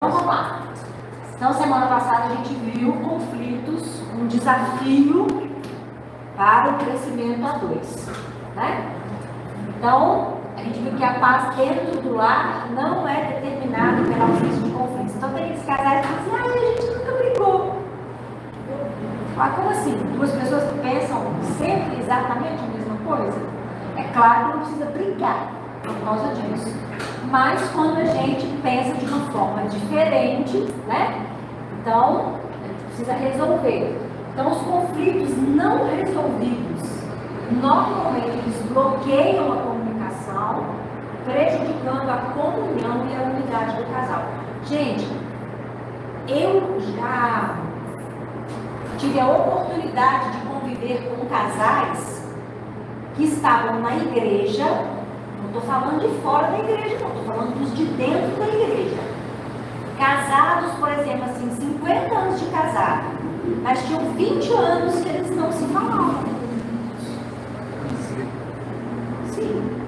Vamos lá. Então, semana passada a gente viu conflitos, um desafio para o crescimento a dois, né? Então, a gente viu que a paz dentro do lar não é determinada pela ausência de conflitos. Então, tem aqueles casais que dizem, a gente nunca brigou. Mas como assim? Duas pessoas que pensam sempre exatamente a mesma coisa? É claro que não precisa brigar por causa disso. Mas quando a gente pensa de uma forma diferente, né? Então, a gente precisa resolver. Então, os conflitos não resolvidos, normalmente eles bloqueiam a comunicação, prejudicando a comunhão e a unidade do casal. Gente, eu já tive a oportunidade de conviver com casais que estavam na igreja. Não estou falando de fora da igreja, não. Estou falando dos de dentro da igreja. Casados, por exemplo, assim, 50 anos de casado. Mas tinham 20 anos que eles não se falavam. Sim.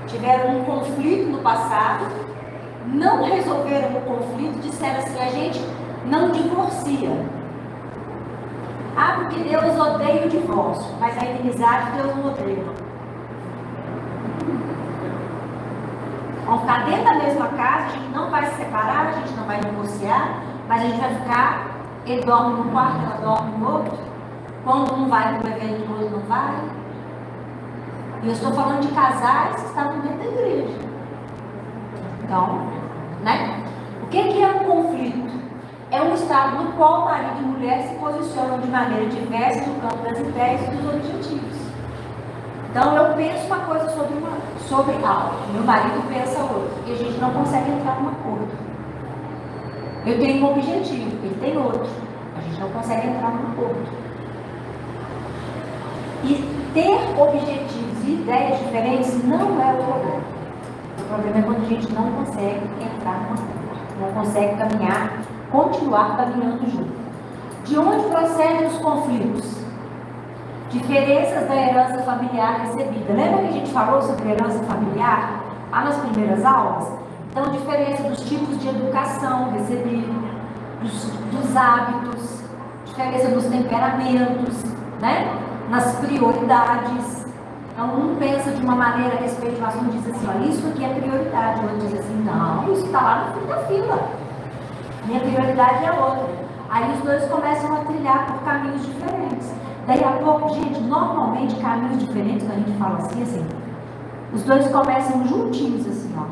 Tiveram um conflito no passado, não resolveram o conflito, disseram assim, a gente não divorcia. Ah, porque Deus odeia o divórcio, mas a inimizade Deus não odeia. Vamos ficar dentro da mesma casa, a gente não vai se separar, a gente não vai divorciar, mas a gente vai ficar, ele dorme num quarto, ela dorme no outro. Quando um vai para o evento, o outro não vai. E eu estou falando de casais que estavam dentro da igreja. Então, né? O que é um conflito? É um estado no qual marido e mulher se posicionam de maneira diversa no campo das ideias e dos objetivos. Então, eu penso uma coisa sobre algo, meu marido pensa outra, e a gente não consegue entrar num acordo. Eu tenho um objetivo, ele tem outro, a gente não consegue entrar num acordo. E ter objetivos e ideias diferentes não é o problema. O problema é quando a gente não consegue entrar num acordo, não consegue caminhar, continuar caminhando junto. De onde procedem os conflitos? Diferenças da herança familiar recebida. Lembra que a gente falou sobre herança familiar lá nas primeiras aulas? Então, diferença dos tipos de educação recebida, dos hábitos, diferença dos temperamentos, né? Nas prioridades. Então, um pensa de uma maneira a respeito do assunto e diz assim, olha, isso aqui é prioridade. O outro diz assim, não, isso está lá no fim da fila. Minha prioridade é outra. Aí os dois começam a trilhar por caminhos diferentes. Daí a pouco, gente, normalmente caminhos diferentes, quando a gente fala assim, os dois começam juntinhos assim, ó.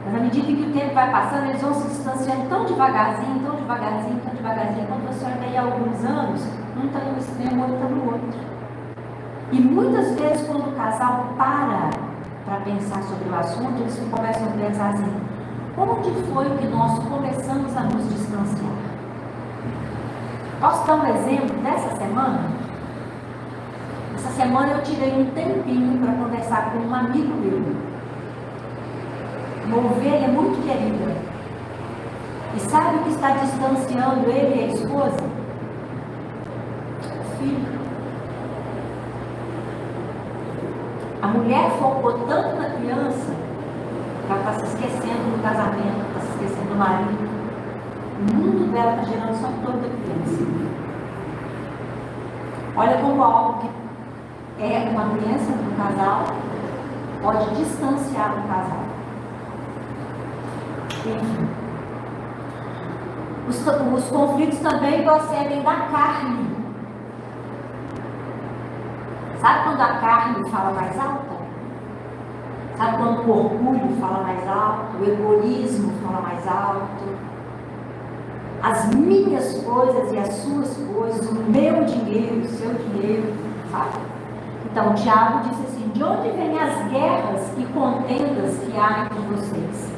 Mas à medida que o tempo vai passando, eles vão se distanciando tão devagarzinho, tão devagarzinho, tão devagarzinho. Quando você olha daí há alguns anos, um está no extremo, o outro está no outro. E muitas vezes, quando o casal para pensar sobre o assunto, eles começam a pensar assim, onde foi que nós começamos a nos distanciar? Posso dar um exemplo dessa semana? Essa semana eu tirei um tempinho para conversar com um amigo meu. Uma ovelha muito querida. E sabe o que está distanciando ele e a esposa? O filho. A mulher focou tanto na criança, ela está se esquecendo do casamento, está se esquecendo do marido. O mundo dela está gerando só toda criança. Olha como algo que é uma criança do casal pode distanciar o casal. Enfim. Os conflitos também procedem da carne. Sabe quando a carne fala mais alta? Sabe quando o orgulho fala mais alto? O egoísmo fala mais alto? As minhas coisas e as suas coisas, o meu dinheiro, o seu dinheiro, sabe? Então, Tiago disse assim, de onde vêm as guerras e contendas que há entre vocês?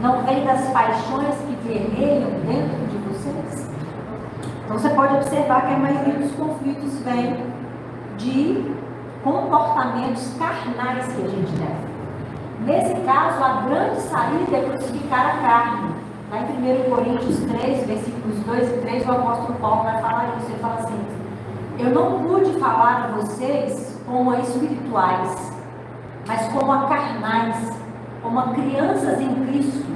Não vem das paixões que guerreiam dentro de vocês? Então, você pode observar que a maioria dos conflitos vem de comportamentos carnais que a gente deve. Nesse caso, a grande saída é crucificar a carne. Lá em 1 Coríntios 3, versículos 2 e 3, o apóstolo Paulo vai falar isso. Ele fala assim, eu não pude falar a vocês como a espirituais, mas como a carnais, como a crianças em Cristo.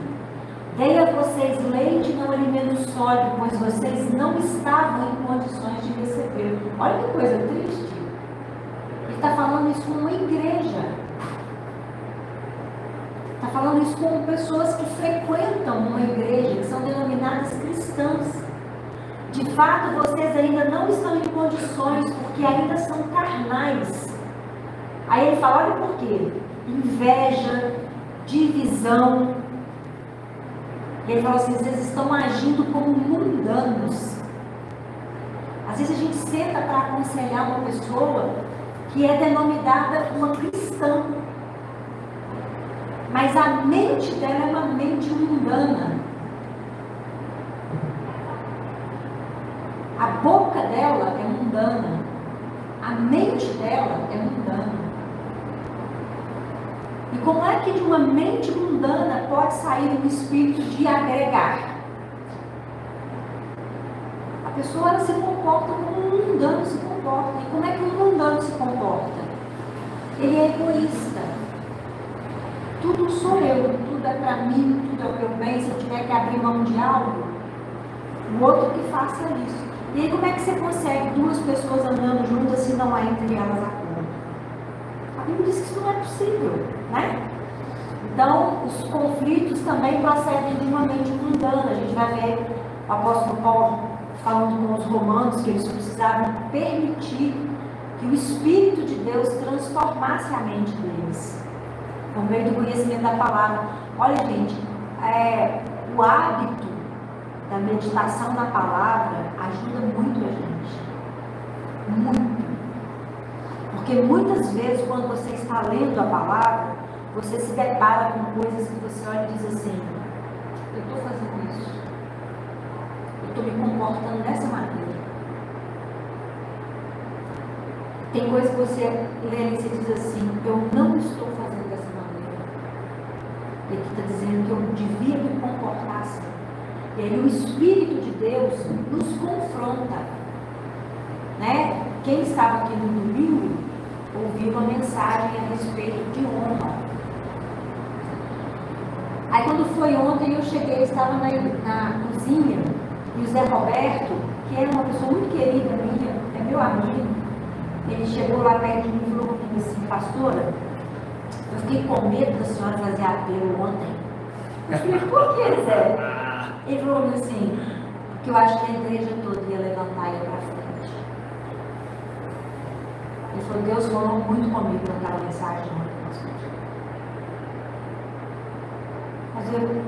Dei a vocês leite e não alimento sólido, pois vocês não estavam em condições de receber. Olha que coisa triste. Ele está falando isso com uma igreja. Está falando isso com pessoas que frequentam uma igreja, que são denominadas cristãs. De fato, vocês ainda não estão em condições, porque ainda são carnais. Aí ele fala, olha por quê? Inveja, divisão. E ele fala assim, vocês estão agindo como mundanos. Às vezes a gente senta para aconselhar uma pessoa que é denominada uma cristã. Mas a mente dela é uma mente mundana. A boca dela é mundana. A mente dela é mundana. E como é que de uma mente mundana pode sair um espírito de agregar? A pessoa ela se comporta como um mundano se comporta. E como é que um mundano se comporta? Ele é egoísta. Tudo sou eu, tudo é para mim, tudo é o meu bem. Se eu tiver que abrir mão de algo, o outro que faça isso. E aí como é que você consegue duas pessoas andando juntas se não há entre elas acordo? A Bíblia diz que isso não é possível, né? Então, os conflitos também procedem de uma mente mundana. A gente vai ver o apóstolo Paulo falando com os romanos que eles precisavam permitir que o Espírito de Deus transformasse a mente deles, por meio do conhecimento da palavra. Olha, gente, o hábito da meditação na palavra ajuda muito a gente. Muito. Porque muitas vezes, quando você está lendo a palavra, você se depara com coisas que você olha e diz assim, eu estou fazendo isso. Eu estou me comportando dessa maneira. Tem coisas que você lê e você diz assim, eu não estou fazendo dessa maneira. Ele está dizendo que eu devia me comportar assim. E aí o Espírito de Deus nos confronta. Né? Quem estava aqui no domingo ouviu uma mensagem a respeito de honra. Aí quando foi ontem eu cheguei, eu estava na cozinha e o Zé Roberto, que é uma pessoa muito querida minha, é meu amigo, ele chegou lá perto de mim e falou comigo assim, pastora, eu fiquei com medo da senhora fazer apelo ontem. Eu falei, por que, Zé? Ele falou assim, porque eu acho que a igreja toda ia levantar e ia para frente. Ele falou, Deus falou muito comigo naquela mensagem ontem. Mas eu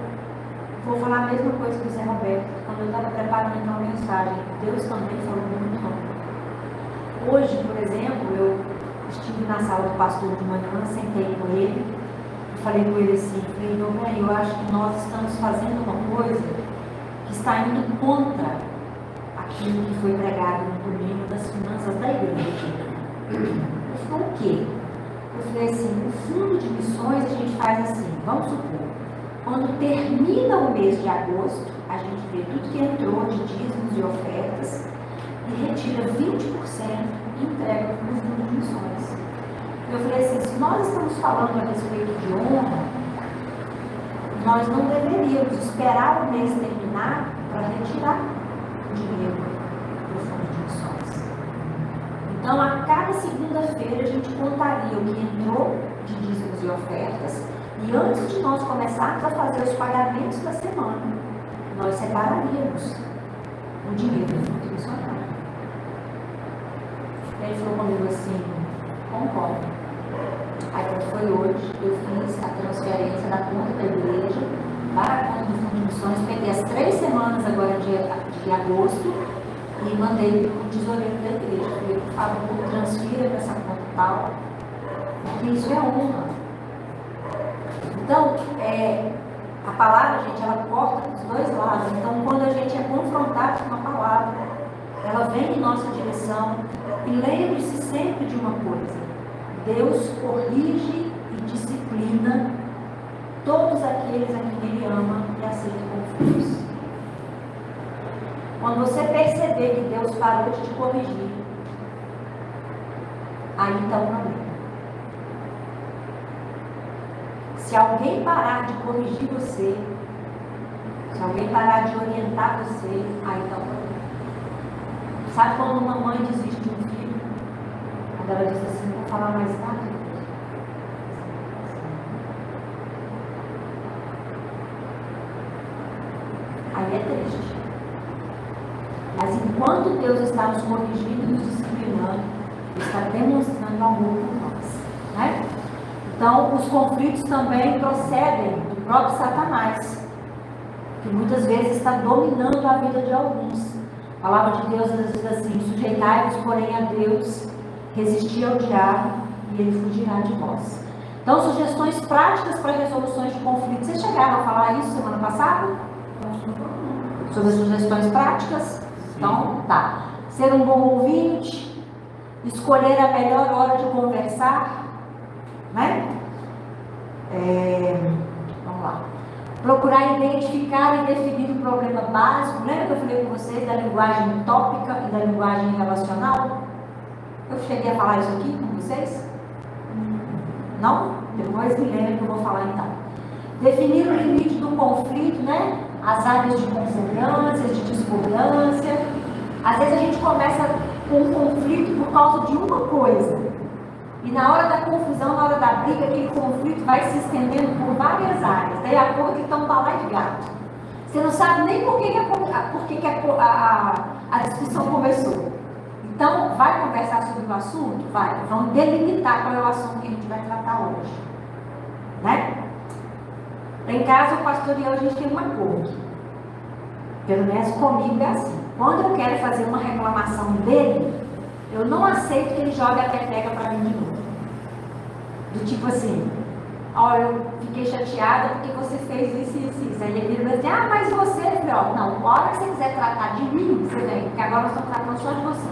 vou falar a mesma coisa que o Zé Roberto. Quando eu estava preparando aquela mensagem, Deus também falou muito comigo. Hoje, por exemplo, eu estive na sala do pastor de manhã, sentei com ele e falei com ele assim, falei, eu acho que nós estamos fazendo uma coisa que está indo contra aquilo que foi pregado no domingo das finanças da igreja. Ele falou, o quê? Eu falei assim, o fundo de missões a gente faz assim, vamos supor, quando termina o mês de agosto, a gente vê tudo que entrou de dízimos e ofertas e retira 20% e entrega no fundo de missões. Eu falei assim, se nós estamos falando a respeito de honra, nós não deveríamos esperar o mês terminar para retirar o dinheiro do fundo de missões. Então, a cada segunda-feira a gente contaria o que entrou de dízimos e ofertas. E antes de nós começarmos a fazer os pagamentos da semana, nós separaríamos o dinheiro do fundo missionário. Ele falou comigo assim, concordo. Aí quando foi hoje, eu fiz a transferência da conta da igreja para a conta do fundo de missões, peguei as 3 semanas agora de agosto e mandei para o tesoureiro da igreja. Falei, por favor, transfira para essa conta tal, porque isso é honra. Então, a palavra, gente, ela corta dos dois lados. Então, quando a gente é confrontado com a palavra, ela vem em nossa direção. E lembre-se sempre de uma coisa: Deus corrige e disciplina todos aqueles a quem Ele ama e aceita como filhos. Quando você perceber que Deus parou de te corrigir, aí está o problema. Se alguém parar de corrigir você, se alguém parar de orientar você, aí está o problema. Sabe quando uma mãe desiste de um filho? Quando ela diz assim, não vou falar mais nada. Aí é triste. Mas enquanto Deus está nos corrigindo e nos disciplinando, Ele está demonstrando amor por nós. Né? Então, os conflitos também procedem do próprio Satanás, que muitas vezes está dominando a vida de alguns. A palavra de Deus diz assim: sujeitai-vos, porém, a Deus, resisti ao diabo e ele fugirá de vós. Então, sugestões práticas para resoluções de conflitos. Vocês chegaram a falar isso semana passada? Sobre as sugestões práticas? Então, tá. Ser um bom ouvinte, escolher a melhor hora de conversar, né? Vamos lá. Procurar identificar e definir o problema básico. Lembra que eu falei com vocês da linguagem tópica e da linguagem relacional? Eu cheguei a falar isso aqui com vocês? Não? Depois me lembra que eu vou falar então. Definir o limite do conflito, né? As áreas de concordância, de discordância. Às vezes a gente começa com um conflito por causa de uma coisa. E na hora da confusão, na hora da briga, aquele conflito vai se estendendo por várias áreas. Daí a pouco que está um balai de gato. Você não sabe nem por que a discussão começou. Então, vai conversar sobre o assunto? Vai. Vamos delimitar qual é o assunto que a gente vai tratar hoje. Né? Em casa, o pastor e eu, a gente tem um acordo. Pelo menos comigo é assim. Quando eu quero fazer uma reclamação dele, eu não aceito que ele jogue a peteca para mim de novo. Do tipo assim, olha, eu fiquei chateada porque você fez isso e isso. Aí ele vira assim, ah, mas você, filho, não, a hora que você quiser tratar de mim, você vem, porque agora nós estamos tratando só de você.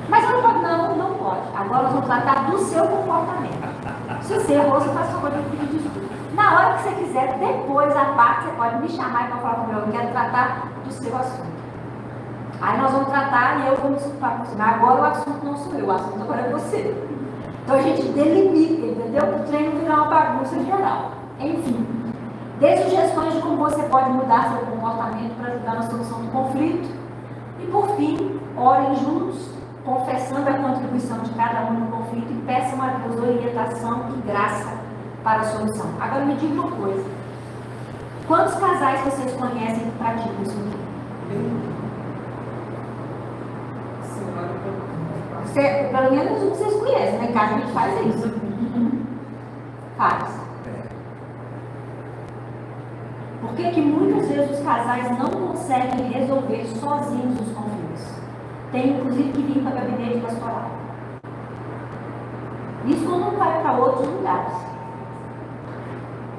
Mas eu não pode, não pode. Agora nós vamos tratar do seu comportamento. Se você errou, você faz favor de pedir desculpa. Na hora que você quiser, depois a parte, você pode me chamar e falar comigo, eu quero tratar do seu assunto. Aí nós vamos tratar e eu vou me desculpar com você. Agora o assunto não sou eu, o assunto agora é você. Então a gente delimita, entendeu? O treino virar uma bagunça geral. Enfim, dê sugestões de como você pode mudar seu comportamento para ajudar na solução do conflito. E por fim, orem juntos, confessando a contribuição de cada um no conflito e peçam a Deus orientação e graça para a solução. Agora me diga uma coisa. Quantos casais vocês conhecem que praticam isso aqui? Pelo menos um que vocês conhecem, né? Em casa a gente faz isso. Faz. Por que muitas vezes os casais não conseguem resolver sozinhos os conflitos? Tem inclusive que vir para o gabinete pastoral. Isso não vai para outros lugares.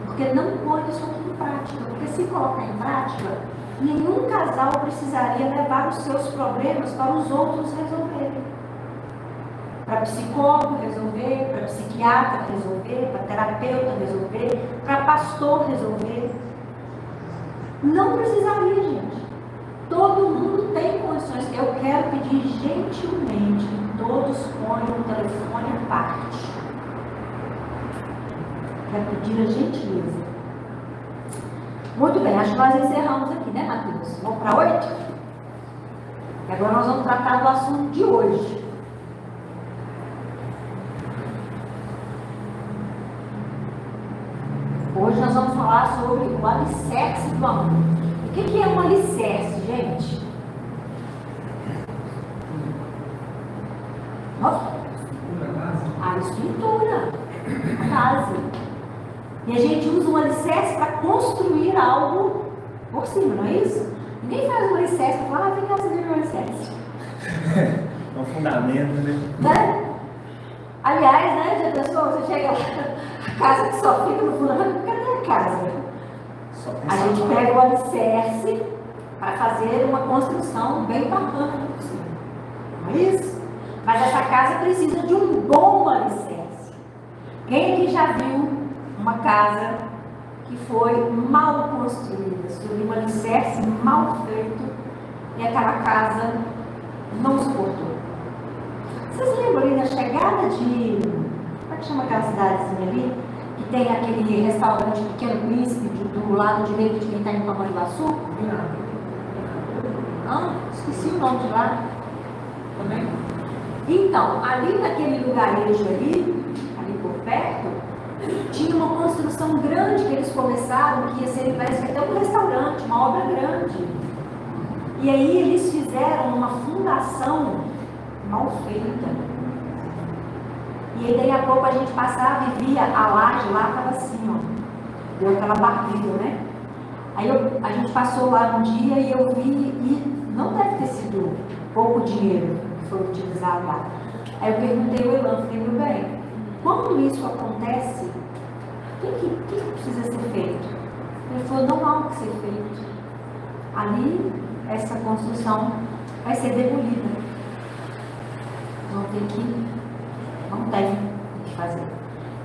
Porque não põe isso aqui em prática. Porque se colocar em prática, nenhum casal precisaria levar os seus problemas para os outros resolverem. Para psicólogo resolver, para psiquiatra resolver, para terapeuta resolver, para pastor resolver. Não precisaria, gente. Todo mundo tem condições. Eu quero pedir gentilmente que todos ponham o telefone à parte. Quero pedir a gentileza. Muito bem, acho que nós encerramos aqui, né, Matheus? Vamos para 8? E agora nós vamos tratar do assunto de hoje. Hoje nós vamos falar sobre o alicerce do amor. O que é um alicerce, gente? A estrutura, a base. E a gente usa um alicerce para construir algo por cima, não é isso? Ninguém faz um alicerce para falar, vem cá, você viu um alicerce. É um fundamento, né? Aliás, né, já pensou? Você chega lá, a casa que só fica no fundamento, cadê a casa? A gente pega o alicerce para fazer uma construção bem bacana por cima. Não é isso? Mas essa casa precisa de um bom alicerce. Quem aqui já viu uma casa que foi mal construída, sobre um alicerce mal feito, e aquela casa não suportou? Vocês lembram ali da chegada de... Como é que chama aquela cidadezinha ali? que tem aquele restaurante Pequeno Príncipe do lado direito de quem está em Tamanduaçu? Ah, esqueci o nome de lá. Também? Então, ali naquele lugarejo ali por perto, tinha uma construção grande que eles começaram, que ia ser, parece que até um restaurante, uma obra grande. E aí eles fizeram uma fundação mal feita. E aí daí a pouco a gente passava e via a laje lá, estava assim, ó. Deu aquela barriga, né? Aí a gente passou lá um dia e eu vi, e não deve ter sido pouco dinheiro que foi utilizado lá. Aí eu perguntei ao Elan, falei, meu bem, quando isso acontece, o que precisa ser feito? Ele falou, não há o que ser feito. Ali, essa construção vai ser demolida. Não tem o que fazer.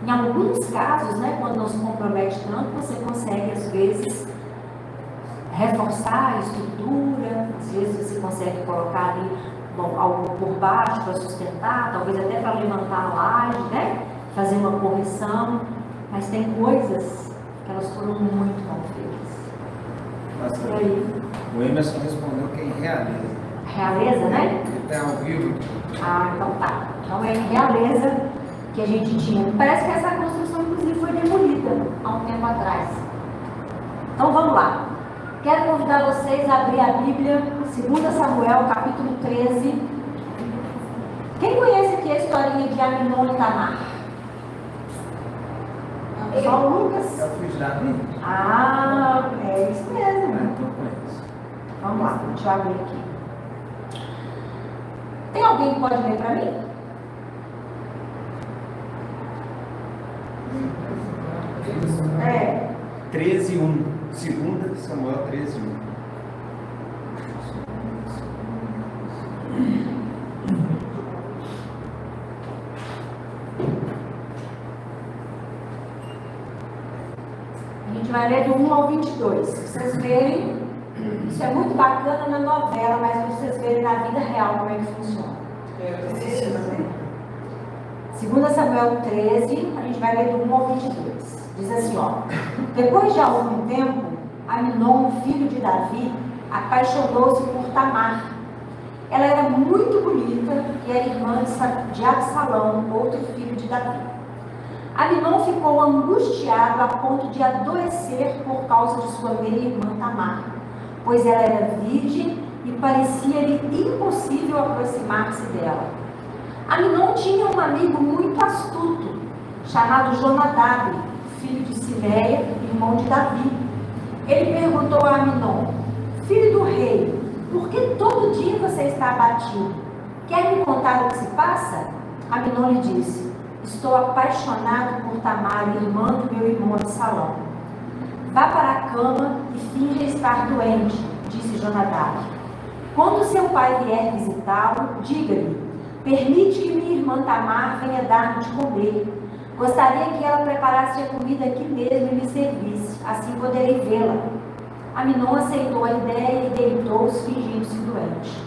Em alguns casos, né, quando não se compromete tanto, você consegue, às vezes, reforçar a estrutura, às vezes você consegue colocar ali algo por baixo para sustentar, talvez até para levantar a laje, né? Fazer uma correção, mas tem coisas que elas foram muito mal feitas. E aí? O Emerson respondeu que é em Realeza. Realeza, né? Ele está ao vivo. Ah, então tá. Então é em Realeza que a gente tinha. Parece que essa construção, inclusive, foi demolida há um tempo atrás. Então vamos lá. Quero convidar vocês a abrir a Bíblia, 2 Samuel, capítulo 13. Quem conhece aqui a historinha de Aminon e Tamar? Só o Lucas? É o filho de Davi? Ah, é isso mesmo. Não conheço. Vamos lá, deixa eu abrir aqui. Tem alguém que pode ler para mim? É. 13:1. 2 Samuel 13:1. A gente vai ler do 1 ao 22. Pra vocês verem, isso é muito bacana na novela, mas pra vocês verem na vida real como é que funciona. 2 Samuel 13, a gente vai ler do 1 ao 22. Diz assim, ó. Depois de algum tempo, Aminon, filho de Davi, apaixonou-se por Tamar. Ela era muito bonita e era irmã de Absalão, outro filho de Davi. Aminon ficou angustiado a ponto de adoecer por causa de sua meia-irmã Tamar, pois ela era virgem e parecia-lhe impossível aproximar-se dela. Aminon tinha um amigo muito astuto, chamado Jonadab, filho de Simeia, irmão de Davi. Ele perguntou a Aminon, filho do rei, por que todo dia você está abatido? Quer me contar o que se passa? Aminon lhe disse, estou apaixonado por Tamar, irmã do meu irmão Absalão. Vá para a cama e finja estar doente, disse Jonadab. Quando seu pai vier visitá-lo, diga-lhe, permite que minha irmã Tamar venha dar-me de comer. Gostaria que ela preparasse a comida aqui mesmo e me servisse, assim poderei vê-la. Aminon aceitou a ideia e deitou-se fingindo-se doente.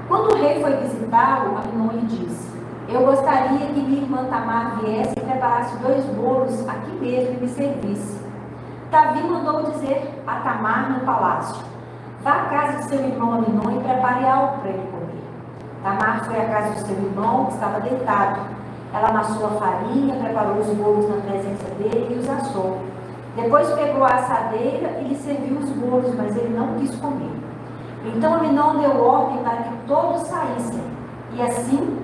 Quando o rei foi visitá-lo, Aminon lhe disse, eu gostaria que minha irmã Tamar viesse e preparasse 2 bolos aqui mesmo e me servisse. Davi mandou dizer a Tamar no palácio, vá à casa de seu irmão Aminon e prepare algo para ele comer. Tamar foi à casa do seu irmão, que estava deitado. Ela amassou a farinha, preparou os bolos na presença dele e os assou. Depois pegou a assadeira e lhe serviu os bolos, mas ele não quis comer. Então Aminon deu ordem para que todos saíssem. E assim,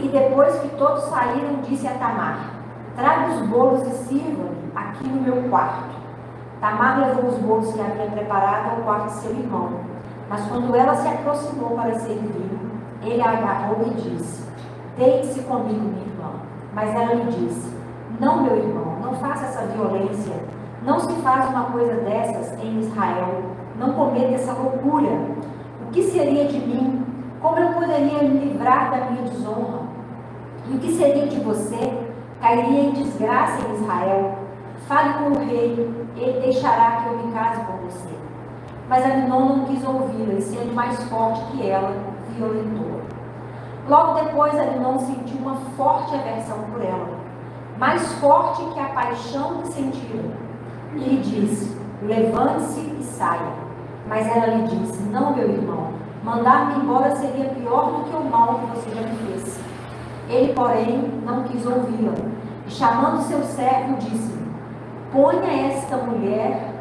e depois que todos saíram, disse a Tamar, traga os bolos e sirva-me aqui no meu quarto. Tamar levou os bolos que havia preparado ao quarto de seu irmão. Mas quando ela se aproximou para servir, ele a agarrou e disse, deite-se comigo, minha irmã. Mas ela lhe disse, não, meu irmão, não faça essa violência. Não se faz uma coisa dessas em Israel. Não cometa essa loucura. O que seria de mim? Como eu poderia me livrar da minha desonra? E o que seria de você? Cairia em desgraça em Israel. Fale com o rei, ele deixará que eu me case com você. Mas Aminon não quis ouvi-la, e sendo mais forte que ela, violentou. Logo depois, Aminon sentiu uma forte aversão por ela. mais forte que a paixão que sentiram, e lhe disse: levante-se e saia. Mas ela lhe disse: não, meu irmão, mandar-me embora seria pior do que o mal que você já me fez. Ele, porém, não quis ouvi-la, e chamando seu servo, disse-lhe: ponha esta mulher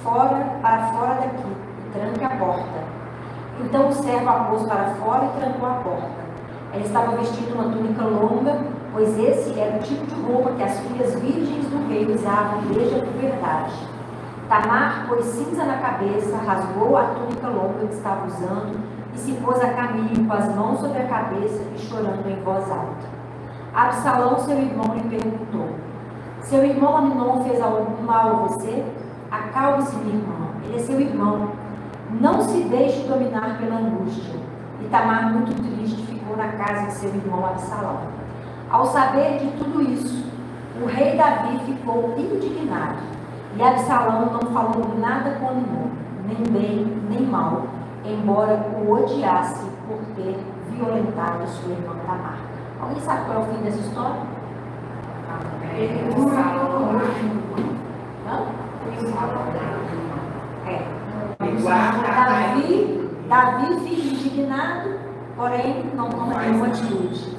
para fora daqui, e tranque a porta. Então o servo a pôs para fora e trancou a porta. Ela estava vestindo uma túnica longa, pois esse era o tipo de roupa que as filhas virgens do rei usavam desde a puberdade. Tamar pôs cinza na cabeça, rasgou a túnica longa que estava usando e se pôs a caminho com as mãos sobre a cabeça e chorando em voz alta. Absalão, seu irmão, lhe perguntou: seu irmão Amnon fez algum mal a você? Acalme-se, minha irmã, ele é seu irmão. Não se deixe dominar pela angústia. E Tamar, muito triste, ficou na casa de seu irmão Absalão. Ao saber de tudo isso, o rei Davi ficou indignado. E Absalão não falou nada com Amnon, nem bem, nem mal, embora o odiasse por ter violentado sua irmã Tamar. Alguém sabe qual é o fim dessa história? Davi fica indignado, porém não toma nenhuma atitude.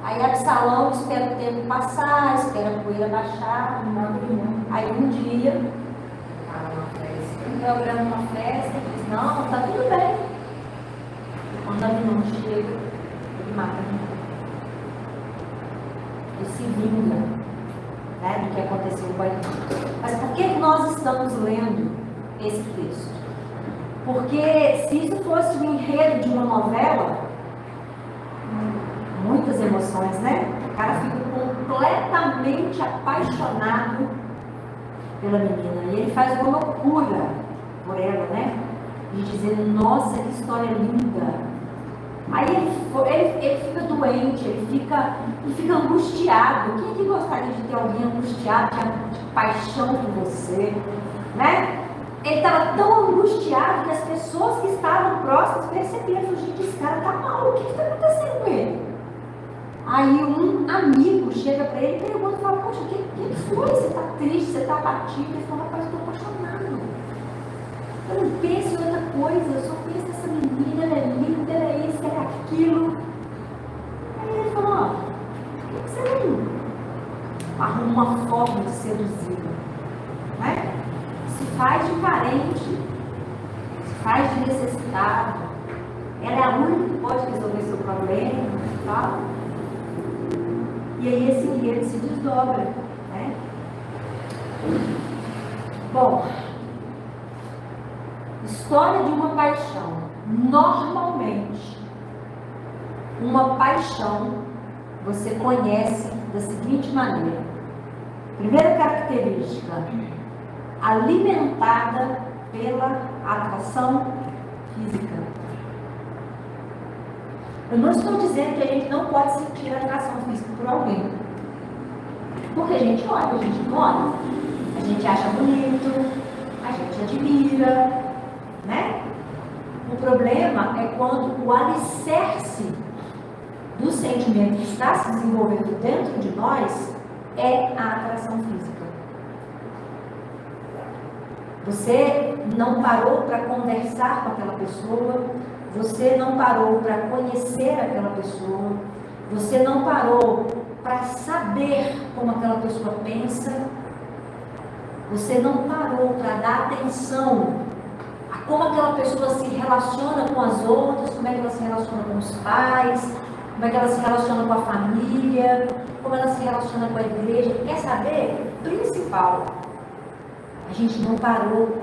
Aí Absalão espera o tempo passar, espera a poeira baixar, aí um dia, programa uma festa, diz: não, tá tudo bem. E quando Amnon chega, ele mata Amnon. Ele se vinga, né, do que aconteceu com ele. Mas por que nós estamos lendo esse texto? Porque se isso fosse o enredo de uma novela, muitas emoções, né? O cara fica completamente apaixonado pela menina. E ele faz uma loucura por ela, né? De dizer: nossa, que história linda. Aí ele fica doente, ele fica angustiado. Quem é que gostaria de ter alguém angustiado, de paixão por você, né? Ele estava tão angustiado que as pessoas que estavam próximas perceberam: gente, esse cara está mal, o que está acontecendo com ele? Aí um amigo chega para ele e pergunta, fala: poxa, o que foi? Você está triste, você está abatido? Ele fala: rapaz, eu estou apaixonado. Eu não penso em outra coisa, eu só penso nessa menina, ela é linda, ela é isso, ela é aquilo. Aí ele falou: ó, por que você não arruma uma forma de seduzi-la? Né? Se faz de carente, se faz de necessitado. Ela é a única que pode resolver seu problema, tá? E aí esse enredo se desdobra, né? Bom, história de uma paixão. Normalmente, uma paixão você conhece da seguinte maneira. Primeira característica: alimentada pela atração física. Eu não estou dizendo que a gente não pode sentir atração física por alguém. Porque a gente olha, a gente não olha. A gente acha bonito, a gente admira, né? O problema é quando o alicerce do sentimento que está se desenvolvendo dentro de nós é a atração física. Você não parou para conversar com aquela pessoa, você não parou para conhecer aquela pessoa, você não parou para saber como aquela pessoa pensa, você não parou para dar atenção a como aquela pessoa se relaciona com as outras, como é que ela se relaciona com os pais, como é que ela se relaciona com a família, como ela se relaciona com a igreja. Quer saber? Principal. A gente não parou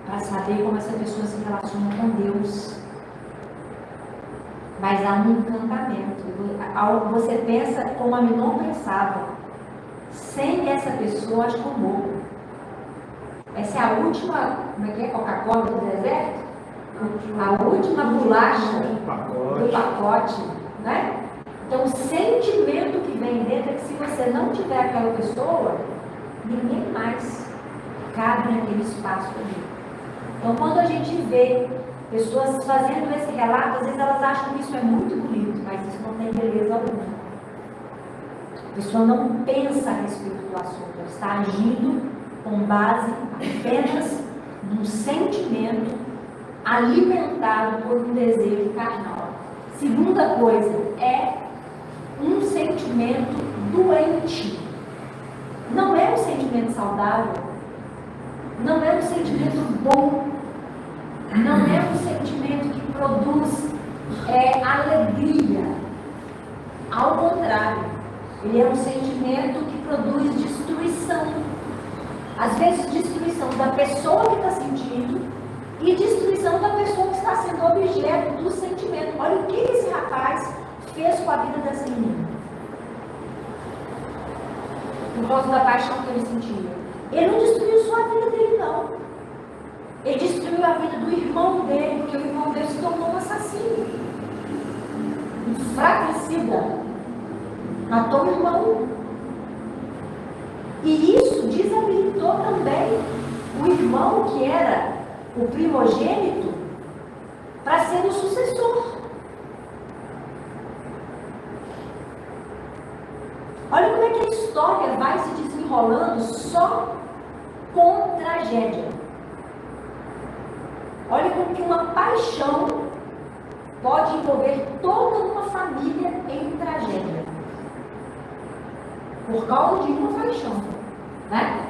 para saber como essa pessoa se relaciona com Deus. Mas há um encantamento. Você pensa como Amnon pensava. Sem essa pessoa, acho que eu morro. Essa é a última, como é que é? Coca-Cola do deserto? A última bolacha do pacote, né? Então, o sentimento que vem dentro é que se você não tiver aquela pessoa, ninguém mais cabe naquele espaço ali. Então, quando a gente vê pessoas fazendo esse relato, às vezes elas acham que isso é muito bonito, mas isso não tem beleza alguma. A pessoa não pensa a respeito do assunto, ela está agindo com base apenas num sentimento alimentado por um desejo carnal. Segunda coisa, é um sentimento doente. Não é um sentimento saudável, não é um sentimento bom, não é um sentimento que produz alegria. Ao contrário, ele é um sentimento que produz destruição. Às vezes, destruição da pessoa que está sentindo e destruição da pessoa que está sendo objeto do sentimento. Olha o que esse rapaz fez com a vida dessa menina. Por causa da paixão que ele sentia. Ele não destruiu só a vida dele, não. Ele destruiu a vida do irmão dele, porque o irmão dele se tornou um assassino. Enfraquecida. Matou o irmão. E isso desabilitou também o irmão que era o primogênito para ser o sucessor. Olha como é que a história vai se desenrolando só com tragédia. Olha como que uma paixão pode envolver toda uma família em tragédia. Por causa de uma paixão, né?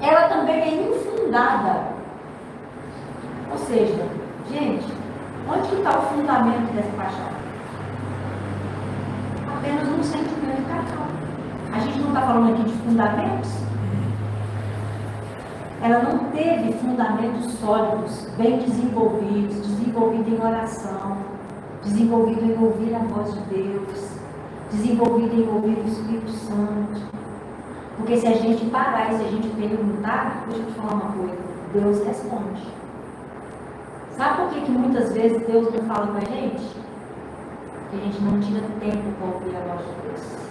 Ela também é infundada. Ou seja, gente, onde que está o fundamento dessa paixão? Apenas um sentimento carnal. A gente não está falando aqui de fundamentos? Ela não teve fundamentos sólidos, bem desenvolvidos, desenvolvido em oração, desenvolvido em ouvir a voz de Deus, desenvolvido em ouvir o Espírito Santo. Porque se a gente parar e se a gente perguntar, deixa eu te falar uma coisa, Deus responde. Sabe por que muitas vezes Deus não fala com a gente? Porque a gente não tira tempo para ouvir a voz de Deus.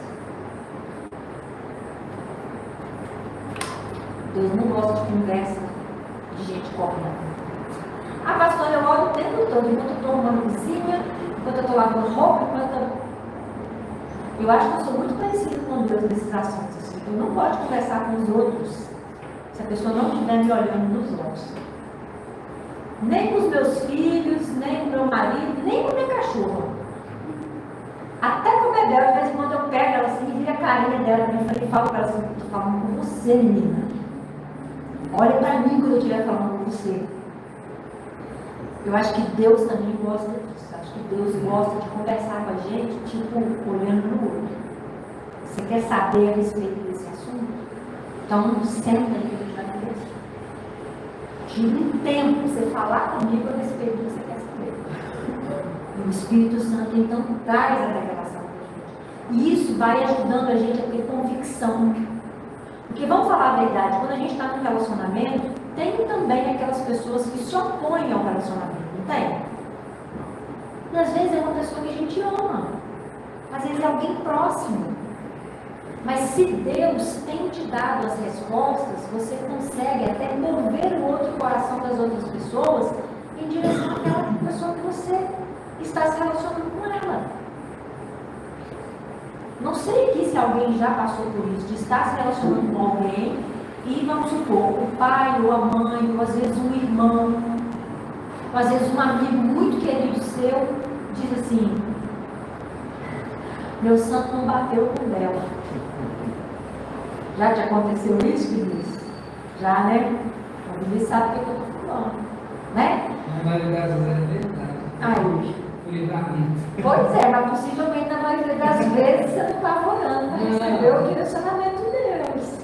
Deus não gosta de conversa de gente correndo. Ah, pastor, eu oro o tempo todo, enquanto eu estou arrumando cozinha, enquanto eu estou lavando roupa, eu acho que eu sou muito parecida com Deus nesses assuntos. Assim. Eu não gosto de conversar com os outros se a pessoa não estiver me olhando nos olhos. Nem com os meus filhos, nem com o meu marido, nem com a minha cachorra. Até com a Bebel, de vez em quando eu pego ela assim e vira a carinha dela e falo para ela assim, estou falando com você, menina. Olha para mim quando eu estiver falando com você. Eu acho que Deus também gosta disso. Acho que Deus gosta de conversar com a gente, tipo, olhando no olho. Você quer saber a respeito desse assunto? Então, senta aí que a gente vai conversar. Tira um tempo para você falar comigo a respeito do que você quer saber. E o Espírito Santo, então, traz a revelação para a gente. E isso vai ajudando a gente a ter convicção. Porque, vamos falar a verdade, quando a gente está num relacionamento, tem também aquelas pessoas que se opõem ao relacionamento, não tem? E às vezes é uma pessoa que a gente ama, às vezes é alguém próximo. Mas se Deus tem te dado as respostas, você consegue até mover o outro coração das outras pessoas em direção àquela pessoa que você está se relacionando com ela. Não sei aqui se alguém já passou por isso, de estar se relacionando com alguém e, vamos supor, o pai ou a mãe, ou às vezes um irmão, ou às vezes um amigo muito querido seu, diz assim, meu santo não bateu com dela. Já te aconteceu isso, Vinícius? Já, né? A Vinícius sabe o que eu estou falando, né? Na maioria das vezes é verdade. Aí. Livramento. Pois é, mas possivelmente na maioria das vezes você não estava orando para receber o direcionamento de Deus.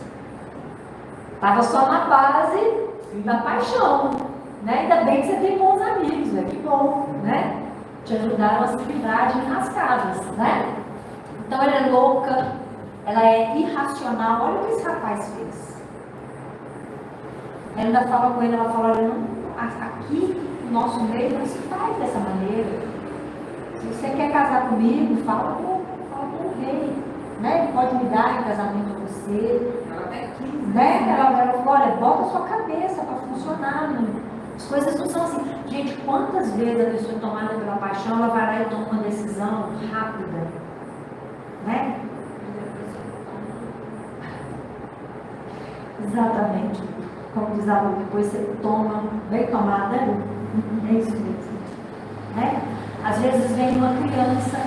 Estava só na base da paixão, né? Ainda bem que você tem bons amigos, né? Que bom, né? Te ajudaram a se livrar de enrascadas, né? Então ela é louca, ela é irracional. Olha o que esse rapaz fez. Ela ainda fala com ele, ela fala, olha, não, aqui no nosso meio não se faz dessa maneira. Se você quer casar comigo, fala com o rei, né? Ele pode me dar em casamento a você. Ela até quis, Né? Ela falou, olha, bota a sua cabeça para funcionar. Né? As coisas não são assim. Gente, quantas vezes a pessoa é tomada pela paixão, ela vai lá e toma uma decisão rápida, né? Exatamente. Como diz a Lu, depois você toma, vem tomar, né? É isso mesmo. Né? Às vezes vem uma criança,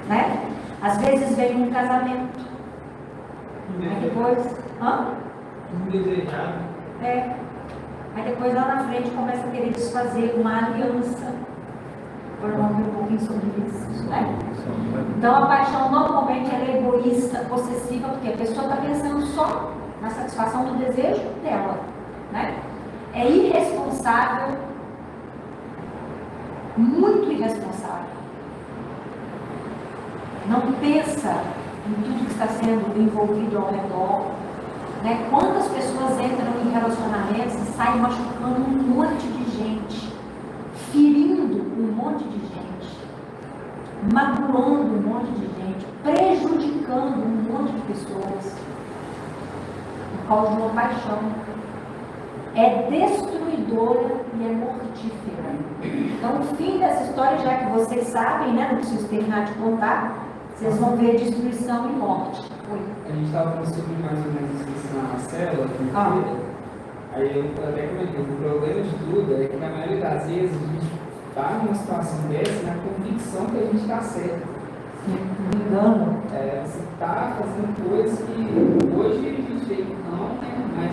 né? Às vezes vem um casamento. Aí depois, Indesejado. Aí depois lá na frente começa a querer desfazer uma aliança. Agora vamos ver um pouquinho sobre isso, né? Então a paixão normalmente ela é egoísta, possessiva, porque a pessoa está pensando só na satisfação do desejo dela, né? É irresponsável, muito irresponsável. Não pensa em tudo que está sendo envolvido ao redor, né? Quantas pessoas entram em relacionamentos e saem machucando um monte de gente, ferindo um monte de gente, magoando um monte de gente, prejudicando um monte de pessoas por causa de uma paixão. É destruidora e é mortífera. Então, o fim dessa história, já que vocês sabem, né? Não preciso terminar de contar, vocês vão ver destruição e morte. Oi. A gente estava falando sobre mais ou menos isso na célula, aí eu até comentei, o problema de tudo é que na maioria das vezes a gente está numa situação dessa na convicção que a gente está certo. Não me engano. Você está fazendo coisas que hoje a gente vê que não, mas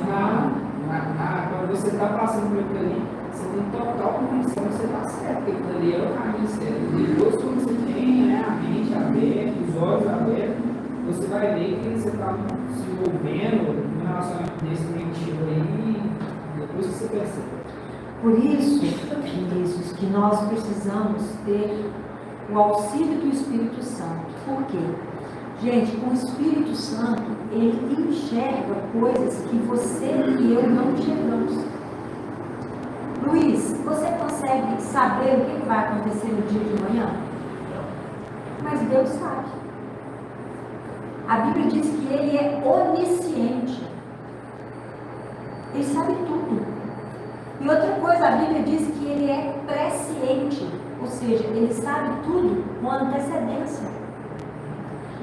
quando você está passando por aquilo ali, você tem total convicção que você está certo, que aquilo ali é o caminho certo. Depois, quando você tem a mente aberta, os olhos abertos, você vai ver que você está se envolvendo num relacionamento desse mentira aí, depois que você percebe. Por isso, Vinícius, que nós precisamos ter o auxílio do Espírito Santo. Por quê? Gente, o Espírito Santo, ele enxerga coisas que você e eu não enxergamos. Luiz, você consegue saber o que vai acontecer no dia de manhã? Mas Deus sabe. A Bíblia diz que ele é onisciente. Ele sabe tudo. E outra coisa, a Bíblia diz que ele é presciente. Ou seja, ele sabe tudo com antecedência.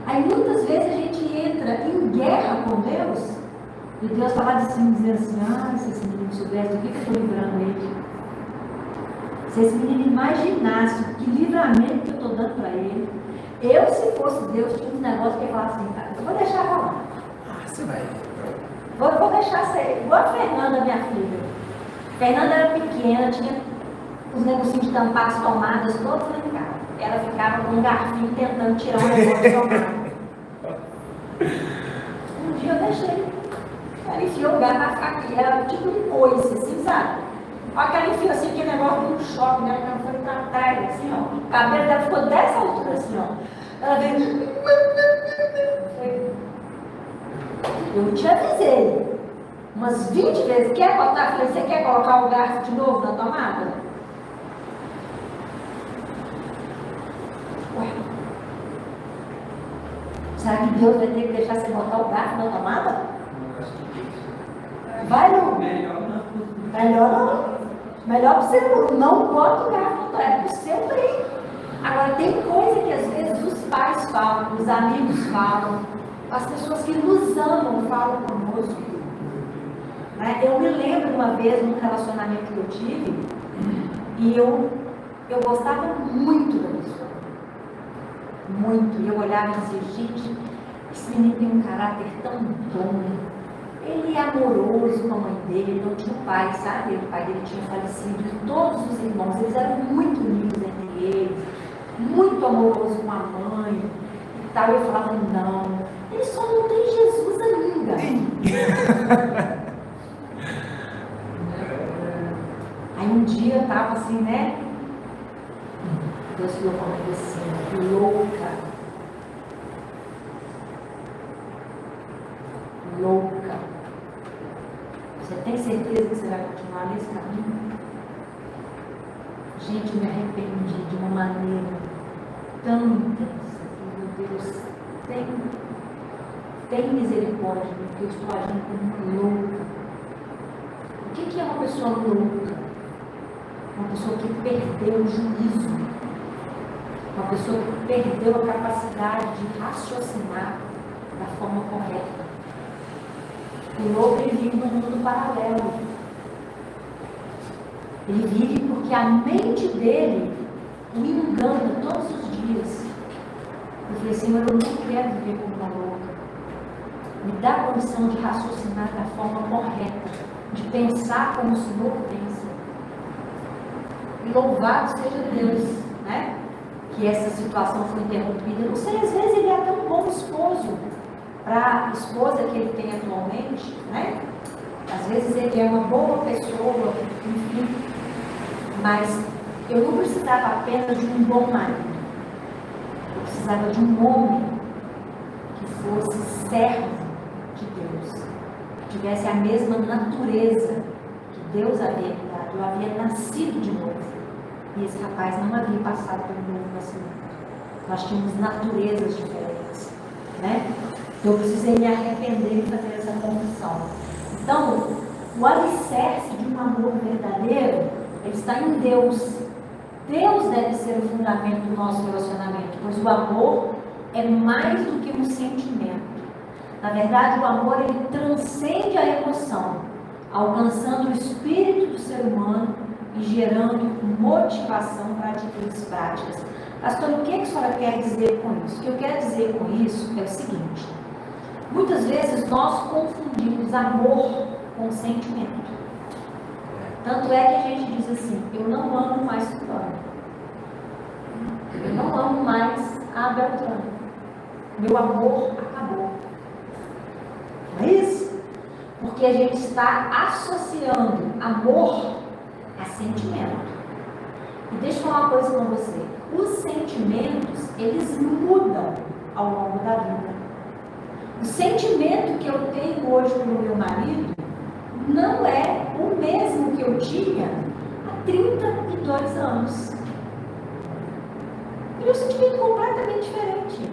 Aí muitas vezes a gente entra em guerra com Deus e Deus está lá dizendo assim, se esse menino soubesse do que eu estou livrando ele. Se esse menino imaginasse que livramento que eu estou dando para ele, eu, se fosse Deus, tinha uns negócios que ia falar assim, tá, eu vou deixar rolar. Você vai. Vou deixar ser igual a Fernanda, minha filha. Fernanda era pequena, tinha os negocinhos de tampar as tomadas todas lá em casa. Ela ficava com um garfinho tentando tirar um negócio de tomada. Um dia eu deixei. Ela enfiou o garfo aqui, era tipo de coice, assim, sabe? Olha que ela enfiou assim, aquele negócio de um choque, né? Ela foi pra trás, assim, ó. O cabelo dela ficou dessa altura, assim, ó. Ela veio. Eu te avisei umas 20 vezes. Quer botar? Falei, você quer colocar o garfo de novo na tomada? Ué. Será que Deus vai ter que deixar você botar o garfo na tomada? Vai não. Melhor não. Melhor não. Melhor para você não bota o garfo, é para o seu bem. Agora, tem coisa que às vezes os pais falam, os amigos falam, as pessoas que nos amam falam conosco. Né? Eu me lembro uma vez num relacionamento que eu tive e eu gostava muito da pessoa. Muito. E eu olhava e dizia, gente, esse menino tem um caráter tão bom. Ele é amoroso com a mãe dele, não tinha o pai, sabe? O pai dele tinha falecido, e todos os irmãos, eles eram muito unidos entre eles, muito amoroso com a mãe e tal. Eu falava, não, ele só não tem Jesus ainda. Aí um dia eu estava assim, né? Deus falou comigo assim, louca. Você tem certeza que você vai continuar nesse caminho? Gente, eu me arrependi de uma maneira tão intensa. Meu Deus, tem misericórdia, porque eu estou agindo como uma louca. O que é uma pessoa louca? Uma pessoa que perdeu o juízo. Uma pessoa que perdeu a capacidade de raciocinar da forma correta. O lobo ele vive num mundo paralelo. Ele vive porque a mente dele o engana todos os dias. Eu falei, Senhor, eu não quero viver como uma louca. Me dá condição de raciocinar da forma correta, de pensar como o Senhor pensa. E louvado seja Deus, né? Que essa situação foi interrompida. Eu não sei, às vezes ele é até um bom esposo para a esposa que ele tem atualmente, né? Às vezes ele é uma boa pessoa, enfim. Mas eu não precisava apenas de um bom marido. Eu precisava de um homem que fosse servo de Deus, que tivesse a mesma natureza que Deus havia me dado. Eu havia nascido de novo. E esse rapaz não havia passado pelo novo nascimento. Nós tínhamos naturezas diferentes, né? Eu precisei me arrepender e fazer essa confissão. Então, o alicerce de um amor verdadeiro, ele está em Deus. Deus deve ser o fundamento do nosso relacionamento, pois o amor é mais do que um sentimento. Na verdade, o amor ele transcende a emoção, alcançando o espírito do ser humano e gerando motivação para atitudes práticas. Pastor, o que a senhora quer dizer com isso? O que eu quero dizer com isso é o seguinte: muitas vezes nós confundimos amor com sentimento. Tanto é que a gente diz assim, eu não amo mais fulano. Eu não amo mais a Beltrano. Meu amor acabou. Não é isso? Porque a gente está associando amor a sentimento. E deixa eu falar uma coisa com você. Os sentimentos, eles mudam ao longo da vida. O sentimento que eu tenho hoje pelo meu marido não é o mesmo que eu tinha há 32 anos. Ele é um sentimento completamente diferente.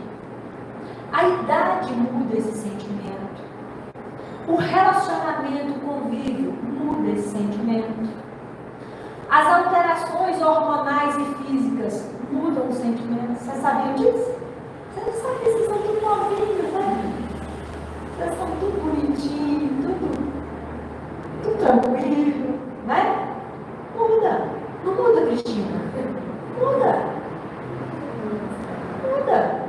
A idade muda esse sentimento. O relacionamento, o convívio, muda esse sentimento. As alterações hormonais e físicas mudam os sentimentos. Você sabia disso? Você não sabe que vocês são tudo novinhos, né? Vocês são tudo bonitinhos, tudo tranquilo, né? Muda. Não muda, Cristina? Muda. Muda.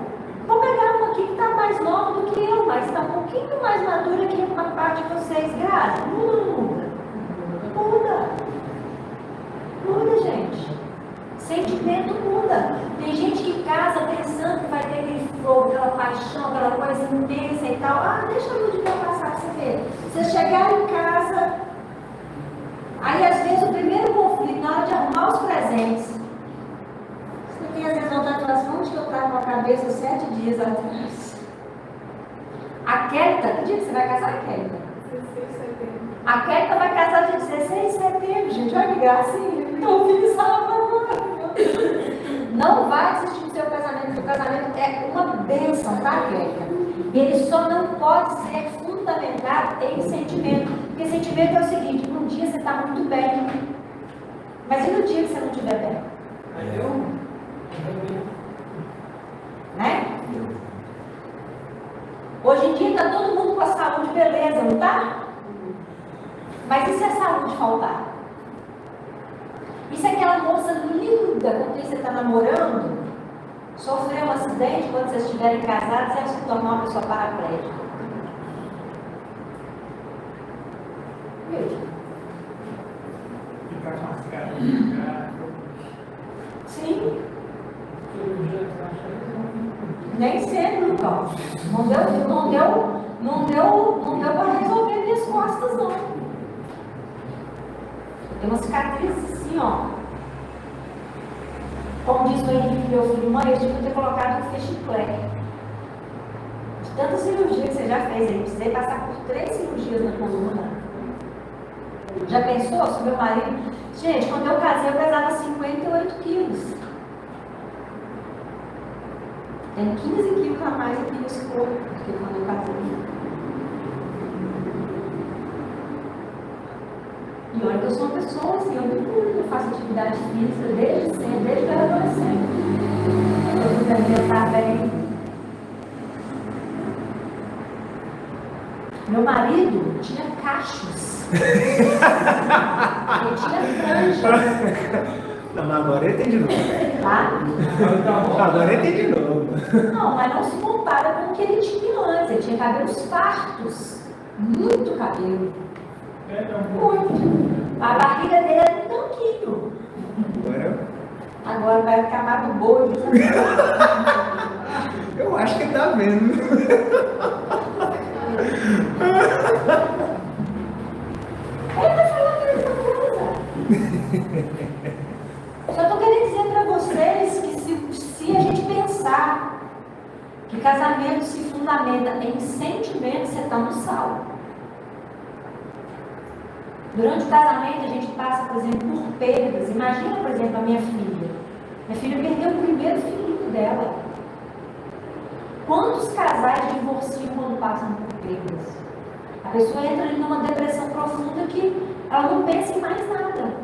Vou pegar uma aqui que está mais nova do que eu, mas está um pouquinho mais madura que uma parte de vocês. Graça, muda ou não muda? Muda. Muda, gente. Sentimento muda. Tem gente que casa pensando que vai ter aquele fogo, aquela paixão, aquela coisa intensa e tal. Ah, deixa a lua de mel passar para você ver. Você chegar em casa, aí às vezes o primeiro conflito, na hora de arrumar os presentes, você tem às vezes vontade de falar assim, onde que eu estava com a cabeça 7 dias atrás? A Kelita, que dia que você vai casar, Kelita? 16 de setembro. A Kelita vai casar dia 16 de setembro, gente. Vai ligar assim, então filho sábado. Não vai desistir do seu casamento, porque o casamento é uma bênção, tá, Kelita? Ele só não pode ser fundamentado em sentimento. Porque sentimento é o seguinte, num dia você está muito bem, mas e no dia que você não estiver bem? Né? Hoje em dia está todo mundo com a saúde, beleza, não está? Mas e se a saúde faltar? E se aquela moça linda com quem você está namorando sofreu um acidente quando vocês estiverem casados e ela se tornar uma pessoa paraplégica? Veja. Ficar com as caras. Sim. Nem sempre, Lucão. Não deu para resolver minhas costas, não. Tem uma cicatriz assim, ó. Como diz o Henrique, meu filho, mãe, eu tive que ter colocado um fechiclé. De tanta cirurgia que você já fez, eu precisei passar por 3 cirurgias na coluna. Já pensou se meu marido... Gente, quando eu casei, eu pesava 58 quilos. Tem 15 quilos a mais aqui nesse corpo do que quando eu casei. E olha que eu sou uma pessoa assim, eu faço atividade física desde sempre, desde que eu era adolescente. Eu fui alimentar bem. Meu marido tinha cachos. Ele tinha franjas. Não, mas agora ele tem de novo. Tá? Agora ele tem de novo. Não, mas não se compara com o que ele tinha antes. Ele tinha cabelos fartos. Muito cabelo. Muito. A barriga dele era um tanquinho. Agora vai acabar no bolo. Eu acho que ele tá vendo. Ele vai falar a mesma coisa. Só estou querendo dizer para vocês que se a gente pensar que casamento se fundamenta em sentimentos, você está no sal. Durante o casamento a gente passa, por exemplo, por perdas. Imagina, por exemplo, a minha filha. Minha filha perdeu o primeiro filhinho dela. Quantos casais divorciam quando passam por perdas? A pessoa entra em uma depressão profunda que ela não pensa em mais nada.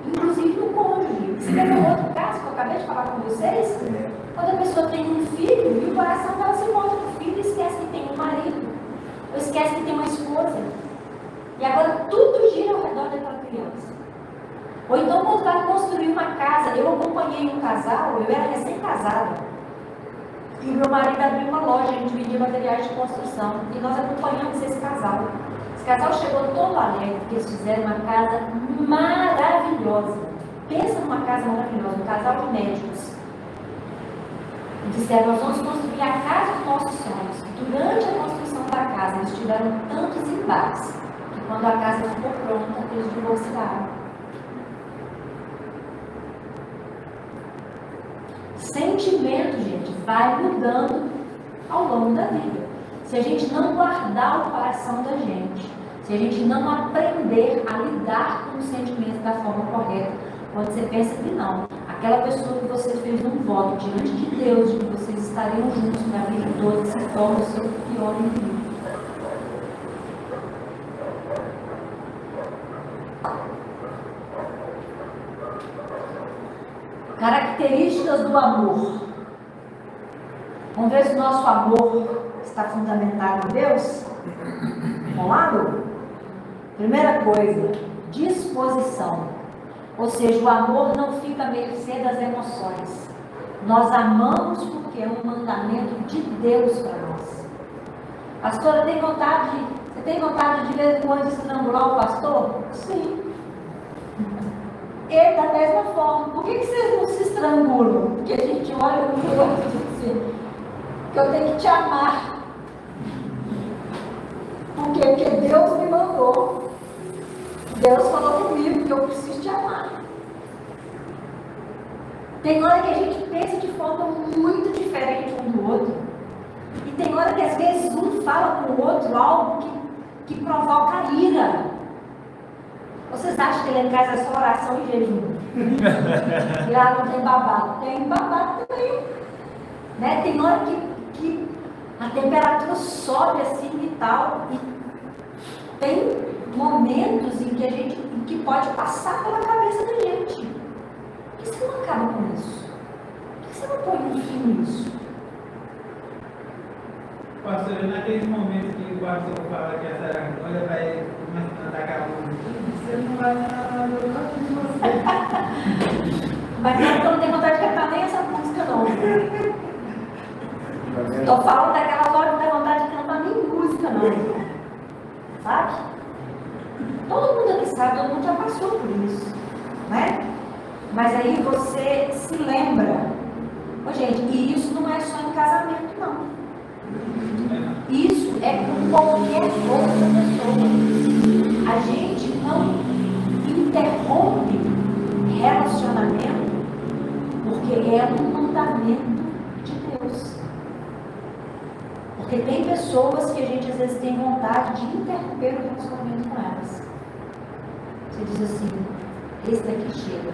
Inclusive no cônjuge. Você quer ver um outro caso que eu acabei de falar com vocês? Quando a pessoa tem um filho e o coração dela se volta para o filho e esquece que tem um marido. Ou esquece que tem uma esposa. E agora tudo gira ao redor daquela criança. Ou então quando vai construir uma casa, eu acompanhei um casal, eu era recém-casada, e o meu marido abriu uma loja, a gente vendia materiais de construção, e nós acompanhamos esse casal. Esse casal chegou todo alegre, porque eles fizeram uma casa maravilhosa. Pensa numa casa maravilhosa, um casal de médicos. E disseram, nós vamos construir a casa dos nossos sonhos. Durante a construção da casa, eles tiveram tantos embates, que quando a casa ficou pronta, eles divorciaram. Sentimento, gente, vai mudando ao longo da vida. Se a gente não guardar o coração da gente, se a gente não aprender a lidar com os sentimentos da forma correta, quando você pensa que não, aquela pessoa que você fez um voto diante de Deus, de que vocês estariam juntos na vida toda, se torna o seu pior inimigo. Características do amor. Vamos ver se o nosso amor está fundamentado em Deus? Vamos lá, Lu? Primeira coisa, disposição. Ou seja, o amor não fica à mercê das emoções. Nós amamos porque é um mandamento de Deus para nós. Pastora, você tem vontade de vez em quando estrangular o pastor? Sim. E da mesma forma, por que vocês não se estrangulam? Porque a gente olha um para o outro e diz assim, que eu tenho que te amar. Porque Deus me mandou. Deus falou comigo que eu preciso te amar. Tem hora que a gente pensa de forma muito diferente um do outro. E tem hora que às vezes um fala com o outro algo que provoca ira. Vocês acham que ele em casa é só oração e jejum? E lá não tem babado? Tem babado também. Né? Tem hora que a temperatura sobe assim e tal. E tem momentos em que pode passar pela cabeça da gente. Por que você não acaba com isso? Por que você não põe um fim nisso? Pastor, naquele momento que o pastor fala que essa olha para ele, começa a cantar aquela música, você não vai nada, eu gosto de você. Mas eu não tenho vontade de cantar nem essa música, não. Estou falando daquela hora que não tenho vontade de cantar nem música, não. Sabe? Todo mundo aqui sabe, todo mundo já passou por isso. Né? Mas aí você se lembra. Ô, gente, e isso não é só em casamento, não. Isso é com qualquer outra pessoa. A gente não interrompe relacionamento porque é um mandamento de Deus. Porque tem pessoas que a gente às vezes tem vontade de interromper o relacionamento com elas. Você diz assim, esse daqui chega,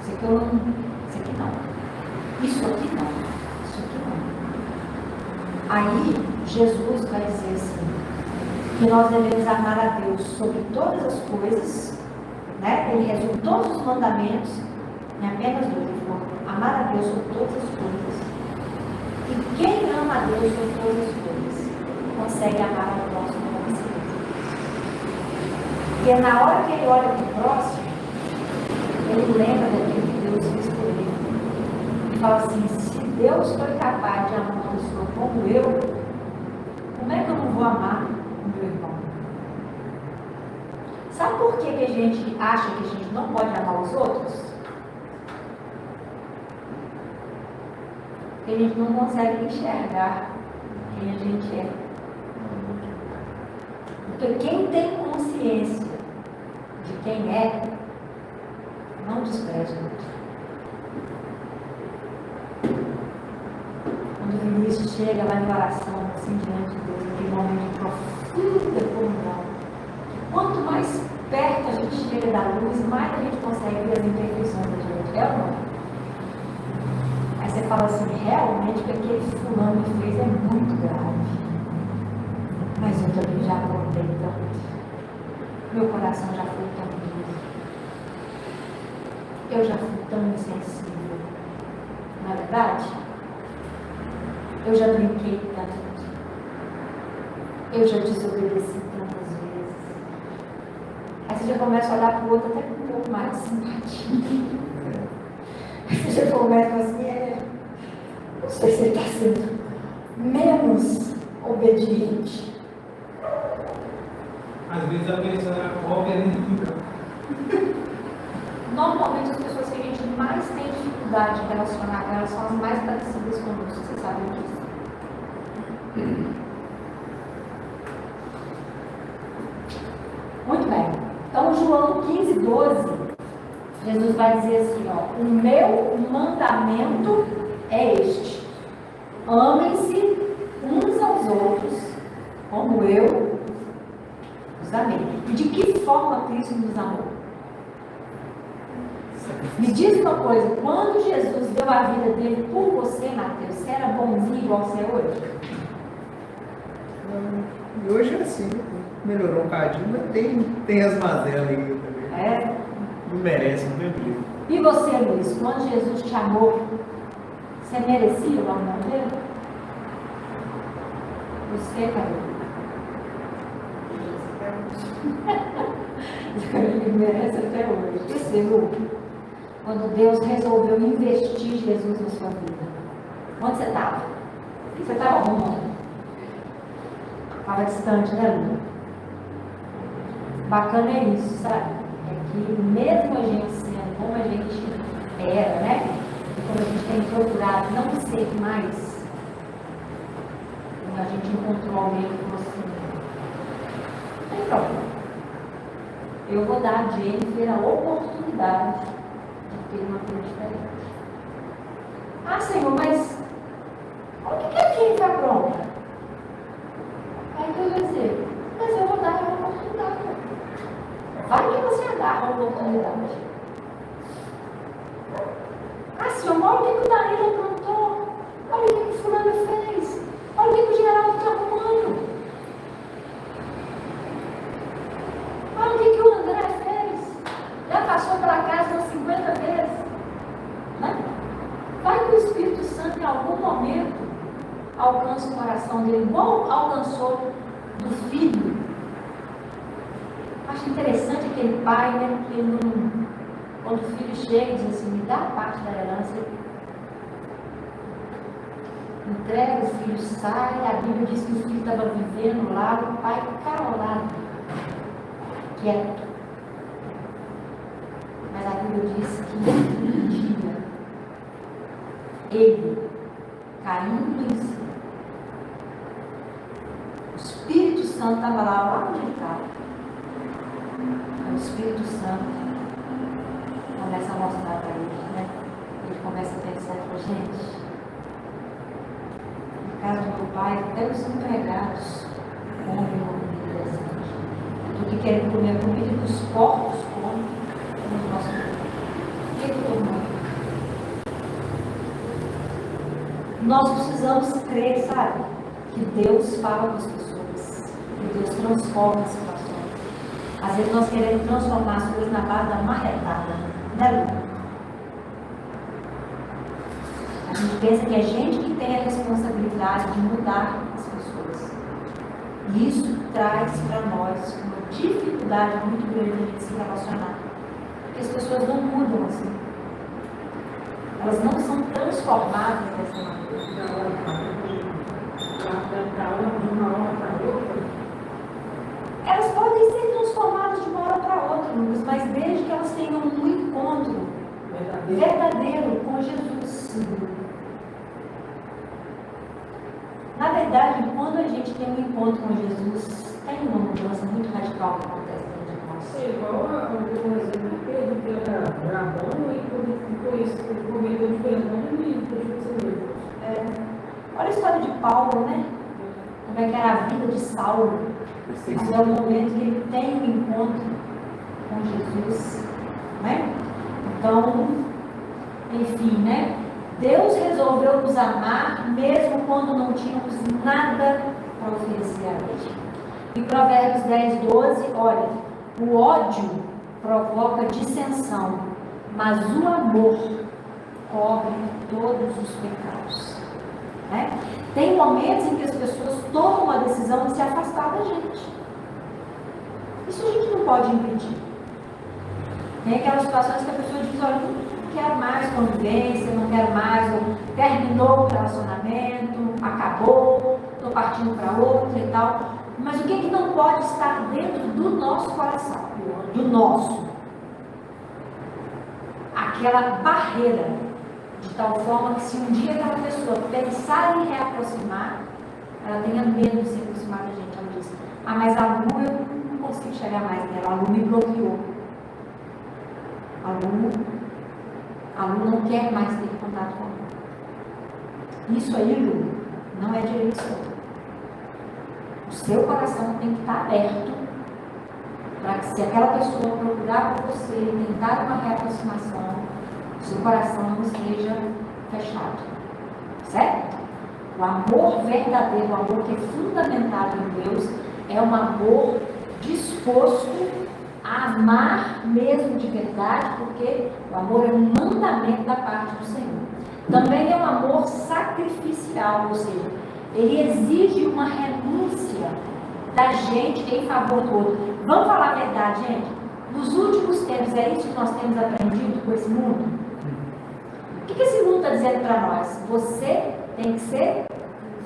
esse aqui eu não, esse aqui não, isso aqui não, isso aqui não. Aí Jesus vai dizer assim, que nós devemos amar a Deus sobre todas as coisas, né? Ele resume todos os mandamentos em apenas dois. Ele falou, amar a Deus sobre todas as coisas. E quem ama a Deus sobre todas as coisas consegue amar ao próximo como a si mesmo. Porque na hora que ele olha para o próximo, ele lembra daquilo que Deus fez por ele. E fala assim, se Deus foi capaz de amar uma pessoa como eu, como é que eu não vou amar o meu irmão? Sabe por que a gente acha que a gente não pode amar os outros? Porque a gente não consegue enxergar quem a gente é. Porque quem tem consciência de quem é, não despreza muito. Quando o Vinícius chega lá em oração, assim, diante de Deus, naquele momento de profunda comunhão, quanto mais perto a gente chega da luz, mais a gente consegue ver as imperfeições da gente. É ou não? Aí você fala assim, realmente o que aquele fulano fez é muito grave. Mas eu também já aprontei tanto. Meu coração já foi tão duro. Eu já fui tão insensível. Não é verdade? Eu já brinquei tanto. Eu já desobedeci tantas vezes. Aí você já começa a olhar para o outro até com um pouco mais de simpatia. Aí você já começa assim, não sei se ele está sendo menos obediente. Às vezes a pessoa é cópia, né? Normalmente as pessoas que a gente mais tem dificuldade de relacionar com elas são as mais parecidas conosco, vocês sabem disso. Muito bem. Então, João 15:12, Jesus vai dizer assim, ó, o meu mandamento é este: amem-se uns aos outros, como eu os amei. E de que forma Cristo nos amou? Me diz uma coisa, quando Jesus deu a vida dele por você, Mateus, você era bonzinho igual você é hoje? E hoje é assim, melhorou um cadinho, mas tem as mazelas aí também. É. Não merece, não tem jeito. E você, Luiz, quando Jesus te amou, você merecia o amor dele? Você, Carol? Ele merece até hoje. Você, Lu, quando Deus resolveu investir Jesus na sua vida, onde você estava? Você estava arrumando. Estava distante, né, Lu? Bacana é isso, sabe? É que mesmo a gente sendo como a gente era, né? E como a gente tem procurado não ser mais, a gente encontrou alguém que você não tem problema. Eu vou dar a Jennifer a oportunidade de ter uma vida diferente. Ah, Senhor, mas o que a Jennifer apronta? Aí Deus vai dizer, mas eu vou dar a oportunidade. Vai que você agarra a oportunidade. Ah, Senhor, olha o que o Danilo aprontou. Olha o que o fulano fez. Olha o que o Geraldo está arrumando. Olha o que o André fez. Já passou para casa umas 50 vezes. Né? Vai que o Espírito Santo em algum momento alcança o coração dele, igual alcançou do filho. Acho interessante aquele pai, né, que quando o filho chega e diz assim, me dá parte da herança, entrega, o filho sai, a Bíblia diz que o filho estava vivendo lá, o pai calado, quieto. Mas a Bíblia diz que um dia, ele, caindo em si, o Espírito Santo estava lá onde ele estava. O Espírito Santo começa a mostrar para ele, né? Ele começa a pensar, gente, na casa do meu pai, até os empregados comem comida decente. Do que querem comer a comida dos porcos comem nos nossos filhos. O que eu estou comendo? Nós precisamos crer, sabe? Que Deus fala com as pessoas, que Deus transforma as situações. Às vezes nós queremos transformar as coisas na base da marretada, né, Lu? A gente pensa que é a gente que tem a responsabilidade de mudar as pessoas. E isso traz para nós uma dificuldade dificuldade muito grande de se relacionar. Porque as pessoas não mudam assim. Elas não são transformadas dessa maneira. Elas podem ser transformadas de uma hora para outra, Lucas, mas desde que elas tenham um encontro verdadeiro com Jesus. Na verdade, quando a gente tem um encontro com Jesus, tem uma mudança muito radical que acontece dentro de nós. É igual o exemplo de Pedro, que era brabão, e quando conhece o comedor de vergonha, ele deixou de ser nervoso. Olha a história de Paulo, né? Como é que era a vida de Saulo. Até o momento que ele tem um encontro com Jesus, né? Então, enfim, né? Deus resolveu nos amar mesmo quando não tínhamos nada para oferecer a Ele. Em Provérbios 10:12, olha, o ódio provoca dissensão, mas o amor cobre todos os pecados. Né? Tem momentos em que as pessoas tomam a decisão de se afastar da gente. Isso a gente não pode impedir. Tem aquelas situações que a pessoa diz, olha, não quero mais convivência, não quero mais, ou terminou o relacionamento, acabou, estou partindo para outro e tal. Mas o que é que não pode estar dentro do nosso coração? Do nosso. Aquela barreira, de tal forma que se um dia aquela pessoa pensar em reaproximar, ela tenha medo de se aproximar da gente. Ela diz, mas a Lu, eu não consigo chegar mais nela, a Lu me bloqueou. A Lu não quer mais ter contato comigo. Isso aí, Lu, não é direito seu. O seu coração tem que estar aberto para que, se aquela pessoa procurar por você e tentar uma reaproximação, o seu coração não esteja fechado. Certo? O amor verdadeiro, o amor que é fundamentado em Deus, é um amor disposto a amar mesmo de verdade, porque o amor é um mandamento da parte do Senhor. Também é um amor sacrificial, ou seja, ele exige uma renúncia da gente em favor do outro. Vamos falar a verdade, gente? Nos últimos tempos, é isso que nós temos aprendido com esse mundo? O que esse mundo está dizendo para nós? Você tem que ser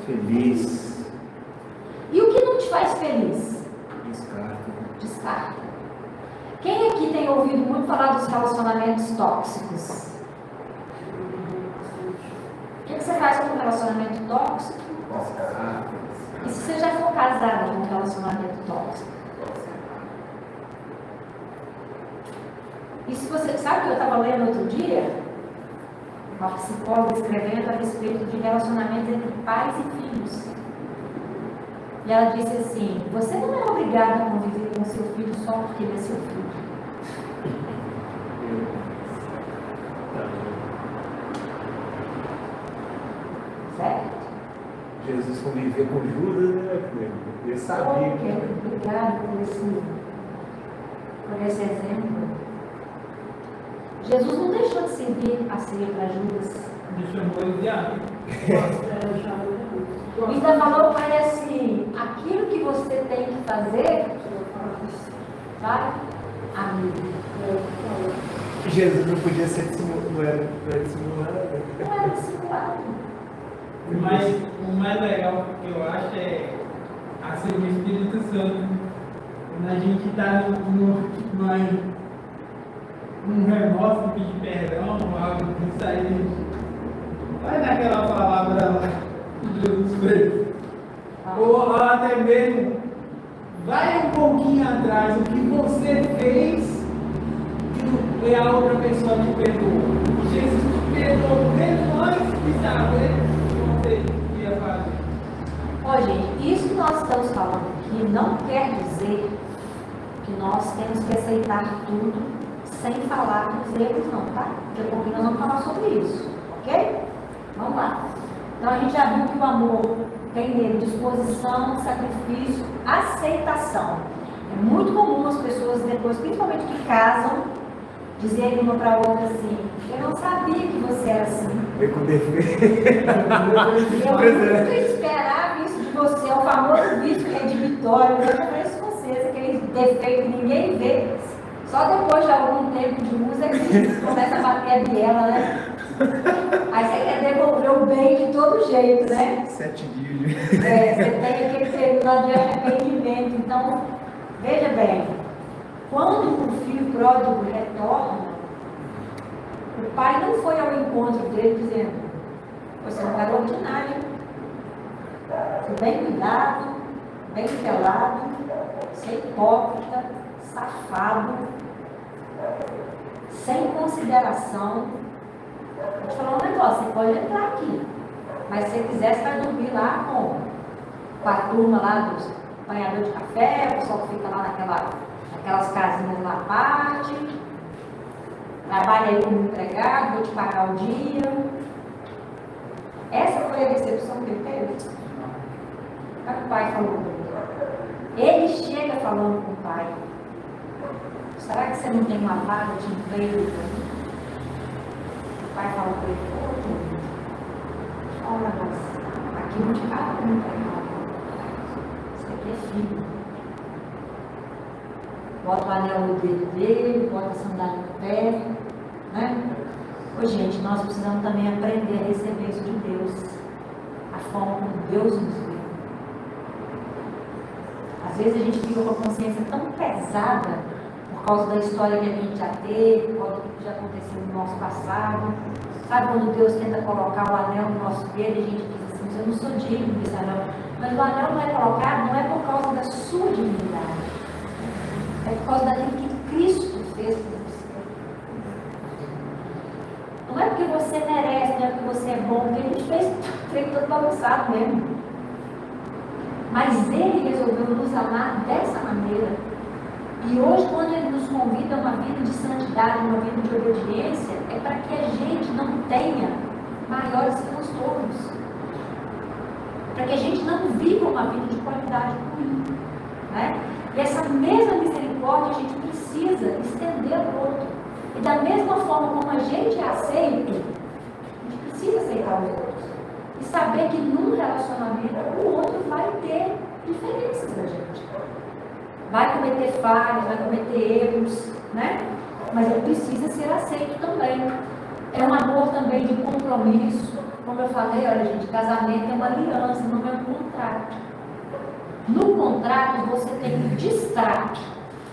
feliz. E o que não te faz feliz? Descarta. Quem aqui tem ouvido muito falar dos relacionamentos tóxicos? O que você faz com um relacionamento tóxico? E se você já for casado com um relacionamento tóxico? E se você sabe que eu estava lendo outro dia? Uma psicóloga escrevendo a respeito de relacionamentos entre pais e filhos. E ela disse assim, você não é obrigado a conviver com seu filho só porque ele é seu filho. Certo? Jesus conviveu com Judas, né? Ele sabia. Obrigado por esse exemplo. Jesus não deixou de servir a ceia para Judas. Ele chamou ele de amigo. Ainda falou para ele assim, aquilo que você tem que fazer, sabe? Amigo. Jesus não podia ser dissimulado. Não era dissimulado. Mas o mais legal que eu acho é assim, o Espírito Santo. Quando a gente está num remorso, pedir perdão, algo disso aí, vai naquela palavra lá que Jesus fez. Ou até mesmo, vai um pouquinho atrás, o que você fez e a outra pessoa te perdoou. Jesus te perdoou mesmo antes de saber o que você ia fazer. Ó, gente, isso que nós estamos falando aqui não quer dizer que nós temos que aceitar tudo sem falar dos erros, não, tá? Daqui a pouquinho nós vamos falar sobre isso, ok? Vamos lá. Então a gente já viu que o amor tem nele disposição, sacrifício, aceitação. É muito comum as pessoas depois, principalmente que casam, dizerem uma para a outra assim, eu não sabia que você era assim. Vem com defeito. Eu nunca esperava isso de você, é o famoso vício redibitório. Eu já falei isso com vocês, aqueles defeito que ninguém vê. Só depois de algum tempo de uso é que começa a bater a biela, né? Aí você quer devolver o bem de todo jeito, né? 7 dias. Você tem aquele período lá de arrependimento. Então, veja bem, quando o filho pródigo retorna, o pai não foi ao encontro dele dizendo: você é um cara ordinário, bem cuidado, bem velado, sem hipócrita, safado, sem consideração. Vou te falar um negócio, você pode entrar aqui, mas se você quiser, você vai dormir lá com a turma lá dos apanhadores de café, o pessoal que fica lá naquelas casinhas lá à parte, trabalha aí como empregado, vou te pagar o dia. Essa foi a recepção que ele teve. O que o pai falou com ele? Ele chega falando com o pai: será que você não tem uma vaga de emprego para mim? O pai falou para ele: ô, filho, olha, mas aqui não te cabe como empregado. Você aqui é filho. Bota o anel no dedo dele, bota a sandália no pé, né? Ô, gente, nós precisamos também aprender a receber isso de Deus, a forma como Deus nos vê. Às vezes a gente fica com a consciência tão pesada por causa da história que a gente já teve, por causa do que já aconteceu no nosso passado. Sabe quando Deus tenta colocar o anel no nosso dedo e a gente diz assim: eu não sou digno desse anel. Mas o anel não é colocado, não é por causa da sua dignidade, é por causa daquilo que Cristo fez por você. Não é porque você merece, não é porque você é bom, porque a gente fez todo bagunçado mesmo. Mas Ele resolveu nos amar dessa maneira. E hoje, quando Ele nos convida a uma vida de santidade, uma vida de obediência, é para que a gente não tenha maiores transtornos. Para que a gente não viva uma vida de qualidade ruim. Né? E essa mesma misericórdia a gente precisa estender ao outro. E da mesma forma como a gente é aceito, a gente precisa aceitar os outros. E saber que num relacionamento o outro vai ter diferenças da gente. Vai cometer falhas, vai cometer erros, né? Mas ele precisa ser aceito também. É um amor também de compromisso. Como eu falei, olha gente, casamento é uma aliança, não é um contrato. No contrato você tem um distrato,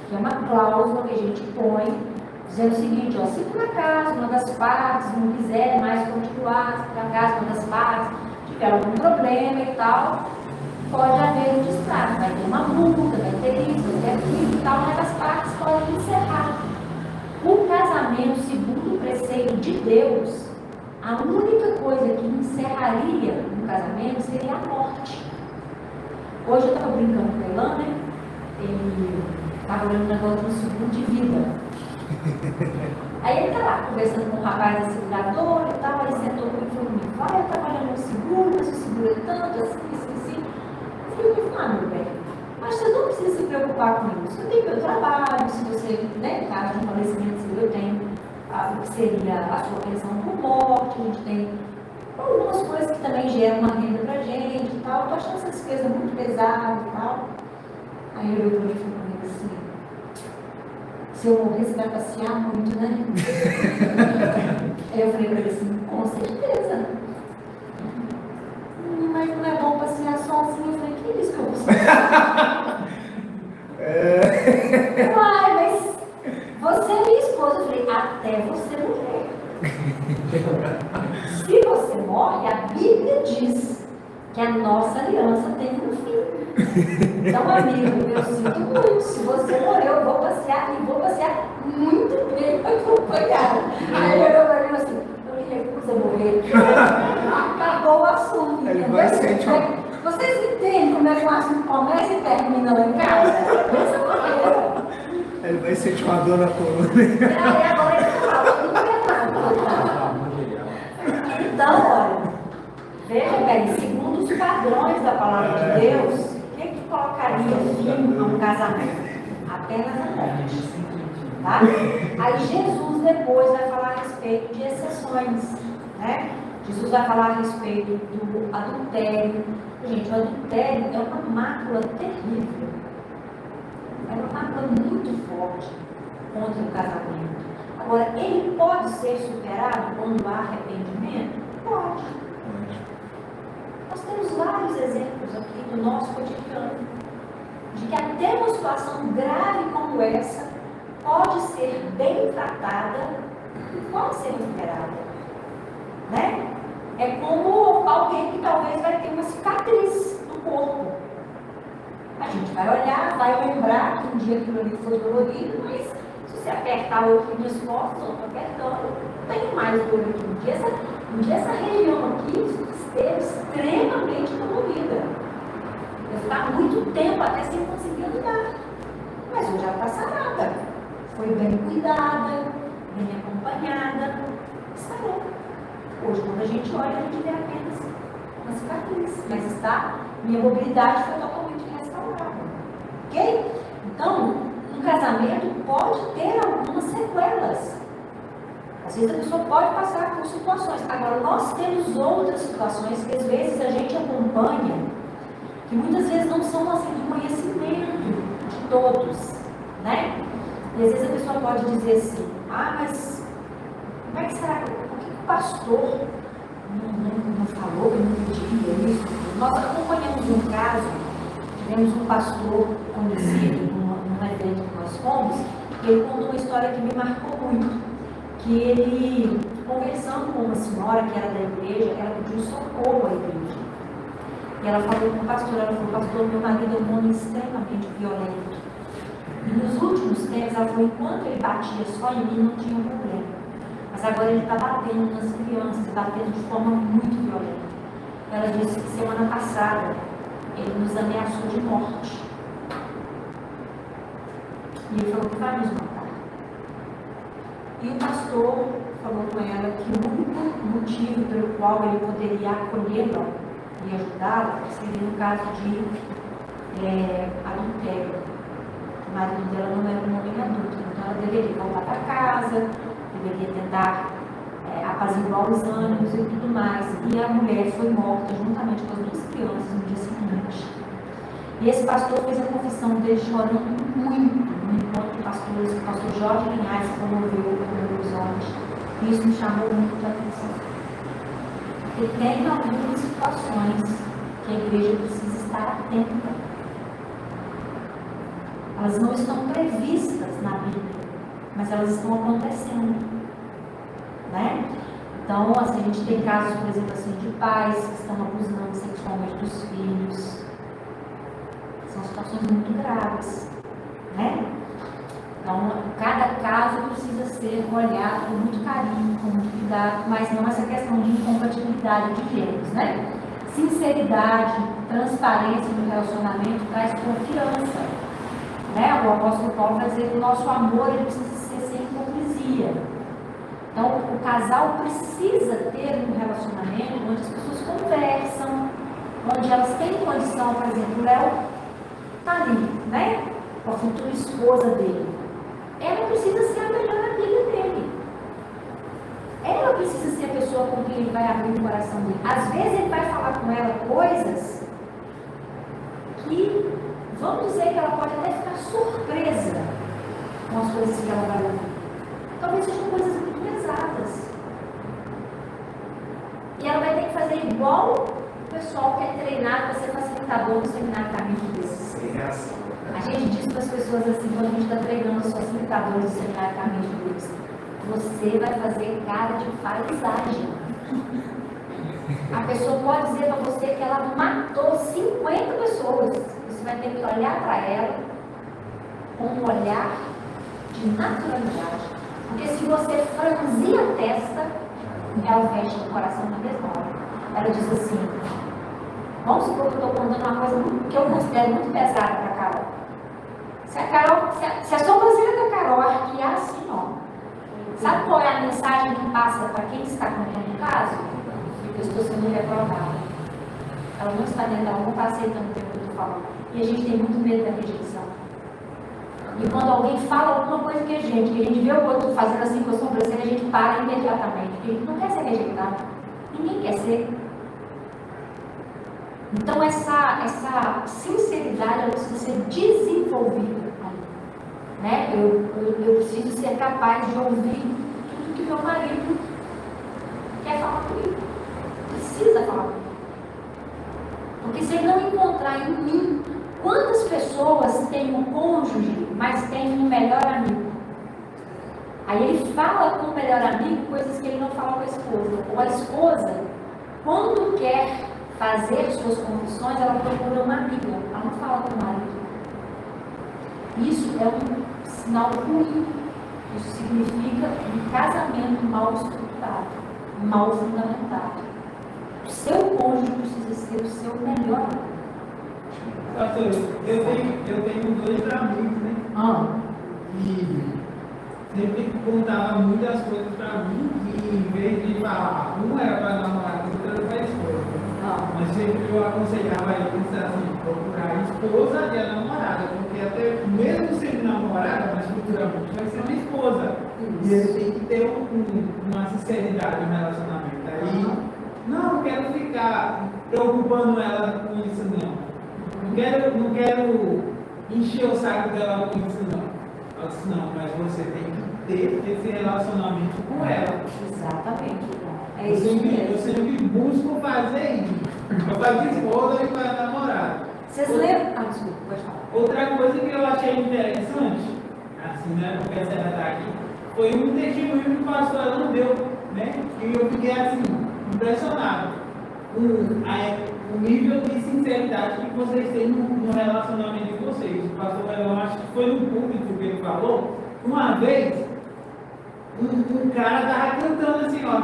que é uma cláusula que a gente põe, dizendo o seguinte: ó, se por acaso uma das partes não quiser mais continuar, se por acaso uma das partes tiver algum problema e tal, pode haver um distrato, vai ter uma multa, vai ter isso, vai ter aquilo e tal, mas as partes podem encerrar. O casamento, segundo o preceito de Deus, a única coisa que encerraria um casamento seria a morte. Hoje eu estava brincando com o Elan, né? Ele estava olhando um negócio de seguro de vida. Aí ele está lá conversando com um rapaz da seguradora e tal, aí sentou comigo e falou comigo: vai, eu trabalhando no seguro, mas o seguro é tanto, assim. Eu falei: meu bem, mas você não precisa se preocupar com isso. Eu tenho meu trabalho, se você, né, caso de um falecimento seu, eu tenho o que seria a sua pensão por morte, a gente tem algumas coisas que também geram uma renda pra gente e tal. Eu tô achando essa despesa muito pesada e tal. Aí eu olhei pra mim e falei comigo assim: se eu morrer, você vai passear muito, né? Aí eu falei pra ele assim: com certeza. Mas não é bom passear sozinho. Eu falei: que isso que eu vou passear? Uai, mas você é minha esposa. Eu falei: até você morrer. Se você morre, a Bíblia diz que a nossa aliança tem um fim. Então, amigo, eu sinto muito. Se você morrer, eu vou passear e vou passear muito bem acompanhado. Aí eu falei assim: eu me recuso a morrer. Acabou o assunto. Ele vai sentir Vocês entendem como é que o assunto começa e termina lá em casa? Essa maneira. Ele vai sentir uma dor na coluna. Aí agora ele fala: tudo errado. Então, olha, veja bem, segundo os padrões da palavra de Deus, o que colocaria fim a um casamento? Apenas a morte. Tá? Aí Jesus depois vai falar a respeito de exceções, né? Jesus vai falar a respeito do adultério. Gente, o adultério é uma mácula terrível. é uma mágoa muito forte contra o casamento. Agora, ele pode ser superado quando há arrependimento? Pode. Nós temos vários exemplos aqui do nosso cotidiano, de que até uma situação grave como essa pode ser bem tratada e pode ser superada. Né? É como alguém que talvez vai ter uma cicatriz no corpo. A gente vai olhar, vai lembrar que um dia aquilo ali foi dolorido, mas se você apertar o outro nas costas, ou apertando, não tem mais dor aqui. Um dia essa região aqui esteve extremamente dolorida. Vai ficar muito tempo até sem conseguir andar. Mas hoje ela está sarada. Foi bem cuidada, bem acompanhada. Sarou. Hoje, quando a gente olha, a gente vê apenas uma cicatriz. Mas minha mobilidade foi totalmente restaurada. Ok? Então, um casamento pode ter algumas sequelas. Às vezes a pessoa pode passar por situações. Agora, nós temos outras situações que às vezes a gente acompanha, que muitas vezes não são assim de conhecimento de todos, né? E às vezes a pessoa pode dizer assim, mas como é que será, por que o pastor não falou, não pediu isso? Nós acompanhamos um caso, tivemos um pastor conhecido num evento que nós fomos, e ele contou uma história que me marcou muito. Que ele, conversando com uma senhora que era da igreja, ela pediu socorro à igreja. E ela falou com o pastor, pastor, meu marido é um homem extremamente violento. E nos últimos tempos, ela falou, enquanto ele batia só em mim, não tinha problema. Mas agora ele está batendo nas crianças, batendo de forma muito violenta. Ela disse que semana passada, ele nos ameaçou de morte. E ele falou que vai nos matar. E o pastor falou com ela que o único motivo pelo qual ele poderia acolhê-la e ajudá-la seria no caso de adultério. O marido dela não era um homem adulto, então ela deveria voltar para casa, deveria tentar apaziguar os ânimos e tudo mais. E a mulher foi morta juntamente com as duas crianças no dia seguinte. E esse pastor fez a confissão dele chorando muito no encontro de pastores, o pastor Jorge Linhares promoveu os homens. E isso me chamou muito a atenção. Porque tem algumas situações que a igreja precisa estar atenta. Elas não estão previstas na Bíblia, mas elas estão acontecendo. Né? Então, assim, a gente tem casos, por exemplo, assim, de pais que estão abusando sexualmente dos filhos. São situações muito graves, né? Então, cada caso precisa ser olhado com muito carinho, com muito cuidado, mas não essa questão de incompatibilidade de gêneros, né? Sinceridade, transparência no relacionamento traz confiança, né? O apóstolo Paulo vai dizer que o nosso amor ele precisa ser sem hipocrisia. Então, o casal precisa ter um relacionamento onde as pessoas conversam, onde elas têm condição, por exemplo, o Léo está ali, né? Com a futura esposa dele. Ela precisa ser a melhor amiga dele. Ela precisa ser a pessoa com quem ele vai abrir o coração dele. Às vezes ele vai falar com ela coisas que, vamos dizer que ela pode até ficar surpresa com as coisas que ela vai ouvir. Talvez sejam coisas muito pesadas. E ela vai ter que fazer igual o pessoal que é treinado para ser facilitador no seminário Caminho de Deus. A gente diz para as pessoas assim, quando a gente está treinando os facilitadores do seminário Caminho de Deus, você vai fazer cara de paisagem. A pessoa pode dizer para você que ela matou 50 pessoas. Você vai ter que olhar para ela com um olhar de naturalidade. Porque se você franzir a testa, ela fecha o coração na mesma hora. Ela diz assim, vamos supor que eu estou contando uma coisa que eu considero muito pesada para a Carol. Se a sobrancelha da Carol arquear assim, ó, sabe qual é a mensagem que passa para quem está contando o caso? Eu estou sendo reprovada. Ela não está dentro, ela não está aceitando o que eu estou falando. E a gente tem muito medo da rejeição. E quando alguém fala alguma coisa que a gente vê o outro fazendo assim com a sobrancelha, a gente para imediatamente. Porque a gente não quer ser rejeitado. Ninguém quer ser. Então essa sinceridade ela precisa ser desenvolvida. Né? Eu preciso ser capaz de ouvir tudo que meu marido quer falar comigo. Precisa falar comigo. Porque se ele não encontrar em mim, quantas pessoas têm um cônjuge, mas têm um melhor amigo? Aí ele fala com o melhor amigo coisas que ele não fala com a esposa. Ou a esposa, quando quer fazer suas confissões, ela procura uma amiga. Ela não fala com o marido. Isso é um sinal ruim. Isso significa um casamento mal estruturado, mal fundamentado. O seu cônjuge precisa ser o seu melhor amigo. Pastor, eu tenho 2 amigos, né? E sempre contava muitas coisas pra mim, e em vez de falar, um era pra namorada, outro era pra esposa. Mas sempre eu aconselhava eles assim, procurar a esposa e a namorada, porque até mesmo sendo namorada, mas futuramente vai ser uma esposa. E ele tem que ter uma sinceridade no relacionamento. Aí, não quero ficar preocupando ela com isso não. Não quero encher o saco dela com isso não. Eu disse, não, mas você tem que ter esse relacionamento com ela. Exatamente. É Eu isso sempre mesmo. busco fazer isso. Eu faço esposa e para namorada. Vocês lembram? Ah, desculpa, pode falar. Outra coisa que eu achei interessante, assim, né, porque essa ela está aqui, foi um testemunho que o pastor Alan deu, né? E eu fiquei assim, impressionado com o nível de sinceridade que vocês têm no relacionamento de vocês. O pastor Alan, acho que foi no público que ele falou, uma vez, um cara estava cantando assim, ó.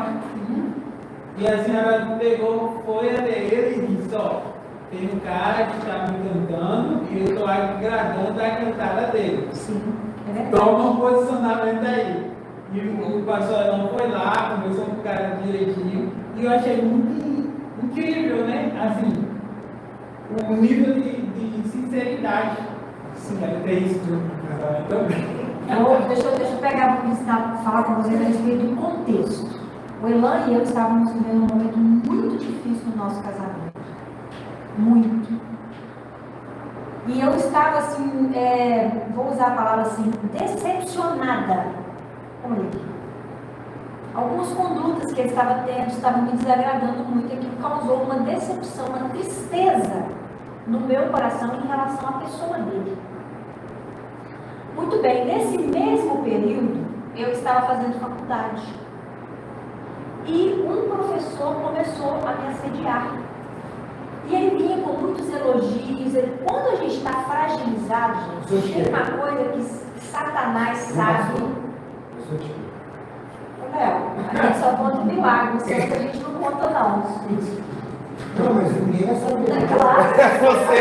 E a senhora pegou, foi até ele e disse, ó, tem um cara que está me cantando e eu estou agradando a cantada dele. Sim, é verdade. Toma um posicionamento aí. E o pastor não foi lá, conversou com o cara direitinho. E eu achei muito incrível, né? Assim, o nível de sinceridade. Sim, deve ter isso no casamento também. Deixa eu pegar falar com vocês a respeito do contexto. O Elan e eu estávamos vivendo um momento muito difícil no nosso casamento. Muito. E eu estava assim, vou usar a palavra assim, decepcionada com ele. Algumas condutas que ele estava tendo estavam me desagradando muito, e aquilo causou uma decepção, uma tristeza no meu coração em relação à pessoa dele. Muito bem, nesse mesmo período, eu estava fazendo faculdade. E um professor começou a me assediar. E ele vinha com muitos elogios. Quando a gente está fragilizado, gente, tem uma coisa que Satanás sabe. Léo, a gente só conta milagres, que a gente não conta não. Não, mas ninguém vai saber. Claro. Você,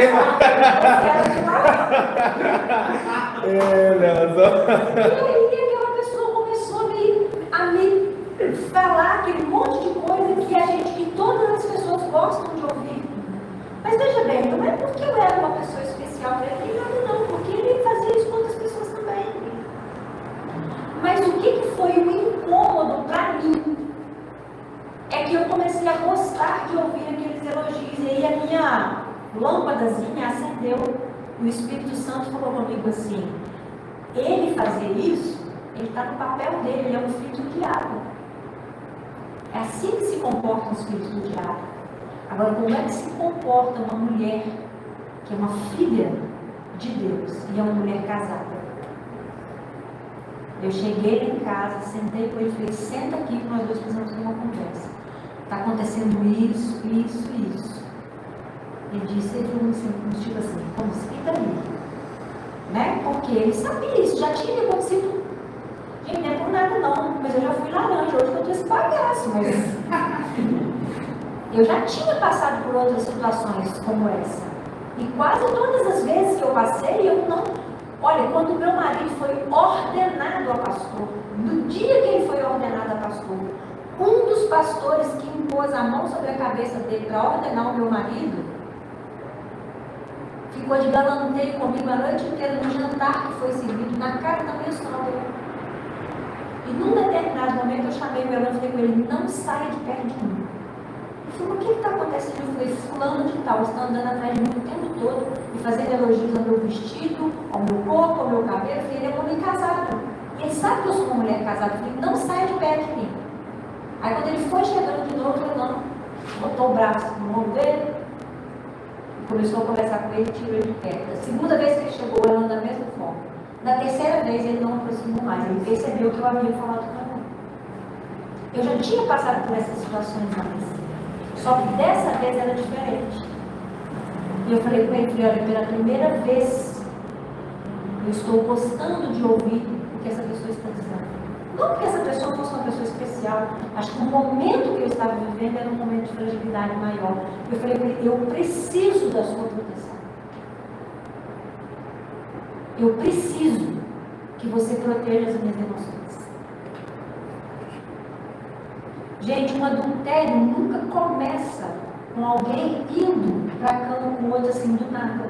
E aí aquela pessoa começou a me falar aquele monte de coisa que todas as pessoas gostam de ouvir. Mas veja bem, não é porque eu era uma pessoa especial para ele, nada não, porque ele fazia isso com outras pessoas também. Mas o que foi um incômodo para mim é que eu comecei a gostar de ouvir aqueles elogios, e aí a minha lâmpadazinha acendeu, e o Espírito Santo falou comigo assim: ele fazer isso, ele está no papel dele, ele é um filho do diabo. É assim que se comporta um espírito do diabo. Agora, como é que se comporta uma mulher que é uma filha de Deus e é uma mulher casada? Eu cheguei em casa, sentei com ele e falei: senta aqui que nós dois precisamos ter uma conversa. Está acontecendo isso, isso e isso. Ele disse, ele falou assim, tipo assim, como explica aí? Né? Porque ele sabia, isso já tinha acontecido. Gente, não é por nada não, mas eu já fui laranja, hoje eu tô esse bagaço, mas eu já tinha passado por outras situações como essa. E quase todas as vezes que eu passei, eu não... Olha, quando meu marido foi ordenado a pastor, no dia que ele foi ordenado a pastor, um dos pastores que impôs a mão sobre a cabeça dele para ordenar o meu marido, ficou de galanteio comigo a noite inteira no jantar que foi servido na casa da minha sogra. E num determinado momento eu chamei meu irmão e falei com ele: não saia de perto de mim. Ele falou: o que está acontecendo? Eu falei: fulano de tal está andando atrás de mim o tempo todo e fazendo elogios ao meu vestido, ao meu corpo, ao meu cabelo. Eu falei: ele é um homem sabe que eu sou uma mulher casada, eu falei, não saia de perto de mim. Aí quando ele foi chegando de novo, eu não, botou o braço no ombro dele, começou a conversar com ele e tirou ele de perto. A segunda vez que ele chegou, eu ando da mesma forma. Na terceira vez, ele não aproximou mais, ele percebeu que eu havia falado com ele. Eu já tinha passado por essas situações antes, só que dessa vez era diferente. E eu falei com ele, olha, pela primeira vez, eu estou gostando de ouvir o que essa pessoa está dizendo. Não porque essa pessoa fosse uma pessoa especial, acho que o momento que eu estava vivendo era um momento de fragilidade maior. Eu falei para ele, eu preciso da sua proteção. Eu preciso que você proteja as minhas emoções. Gente, um adultério nunca começa com alguém indo para a cama com o outro assim do nada.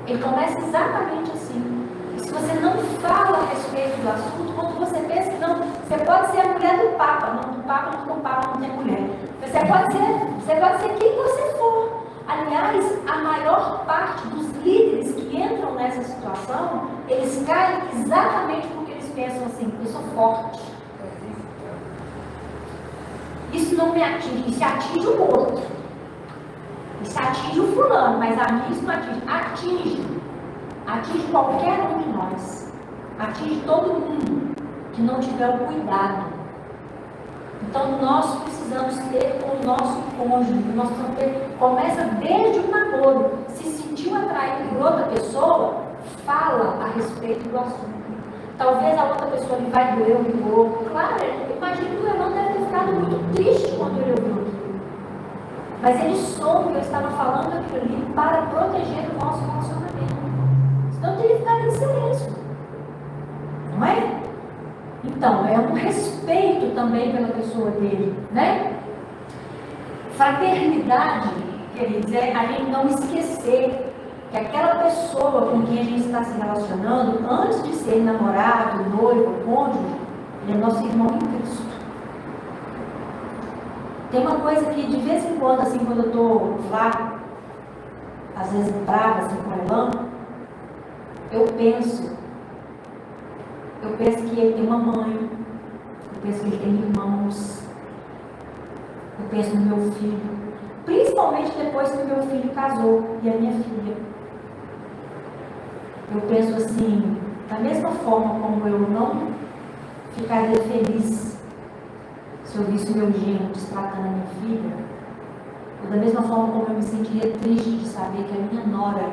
Ele começa exatamente assim. E se você não fala a respeito do assunto, quando você pensa que não, você pode ser a mulher do Papa, não, do Papa não, do Papa não tem mulher. Você pode ser quem você for. Aliás, a maior parte dos líderes que entram nessa situação, eles caem exatamente porque eles pensam assim, eu sou forte. Isso não me atinge, isso atinge o outro. Isso atinge o fulano, mas a mim isso não atinge. Atinge qualquer um de nós. Atinge todo mundo que não tiver o cuidado. Então nós precisamos ter com o nosso cônjuge. Nós precisamos ter, começa desde o namoro. Se sentiu atraído por outra pessoa, fala a respeito do assunto. Talvez a outra pessoa lhe vai doer um pouco. Claro, imagino que o irmão deve ter ficado muito triste quando ele ouviu aquilo. Mas ele soube que eu estava falando aquilo ali para proteger o nosso relacionamento. Senão eu teria ficado em silêncio. Não é? Então, é um respeito também pela pessoa dele, né? Fraternidade, queridos, é a gente não esquecer que aquela pessoa com quem a gente está se relacionando, antes de ser namorado, noivo, cônjuge, ele é nosso irmão em Cristo. Tem uma coisa que de vez em quando, assim, quando eu estou lá, às vezes brava, assim, com o irmão, eu penso que ele tem uma mãe, eu penso que ele tem irmãos, eu penso no meu filho, principalmente depois que o meu filho casou e a minha filha. Eu penso assim, da mesma forma como eu não ficaria feliz se eu visse o meu genro destratando a minha filha, ou da mesma forma como eu me sentiria triste de saber que a minha nora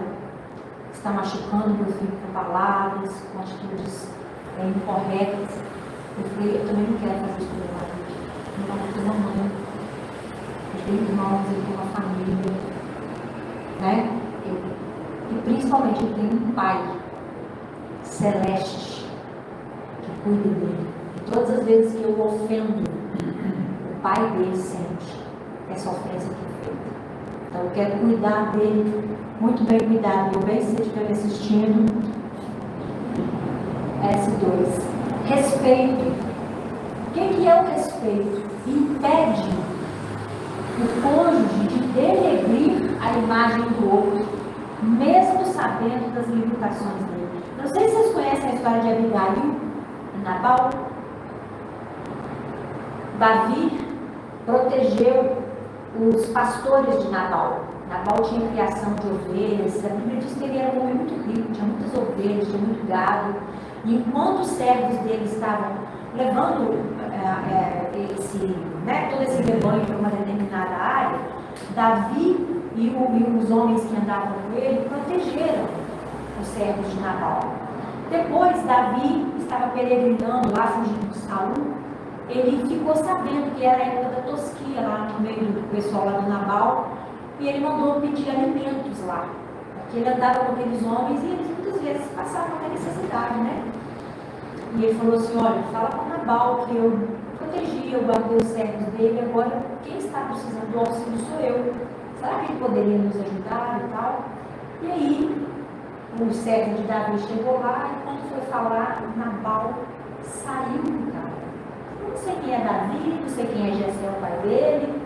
está machucando meu filho com palavras, com atitudes incorretas. Eu falei, eu também não quero fazer isso com meu marido. Meu marido tem uma mãe, ele tem irmãos, ele tem uma família, né? E principalmente ele tem um pai celeste que cuida dele. E todas as vezes que eu o ofendo, o pai dele sente essa ofensa que é feita. Então eu quero cuidar dele, muito bem cuidado. Eu bem se você estiver me assistindo. S2. Respeito. O que é o respeito? Impede o cônjuge de denegrir a imagem do outro, mesmo sabendo das limitações dele. Não sei se vocês conhecem a história de Abigail e Nabal. Davi protegeu os pastores de Nabal. Nabal tinha criação de ovelhas. A Bíblia diz que ele era um homem muito rico, tinha muitas ovelhas, tinha muito gado. E enquanto os servos dele estavam levando todo esse rebanho para uma determinada área, Davi e os homens que andavam com ele protegeram os servos de Nabal. Depois, Davi estava peregrinando lá, fugindo de Saul. Ele ficou sabendo que era a época da tosquia lá no meio do pessoal lá do Nabal, e ele mandou pedir alimentos lá, porque ele andava com aqueles homens e eles muitas vezes passavam a necessidade, né? E ele falou assim, olha, fala com Nabal que eu protegi, eu guardei os servos dele, agora quem está precisando do auxílio sou eu. Será que ele poderia nos ajudar e tal? E aí, o servo de Davi chegou lá e quando foi falar, Nabal saiu do cara. Não sei quem é Davi, não sei quem é Jessé, o pai dele,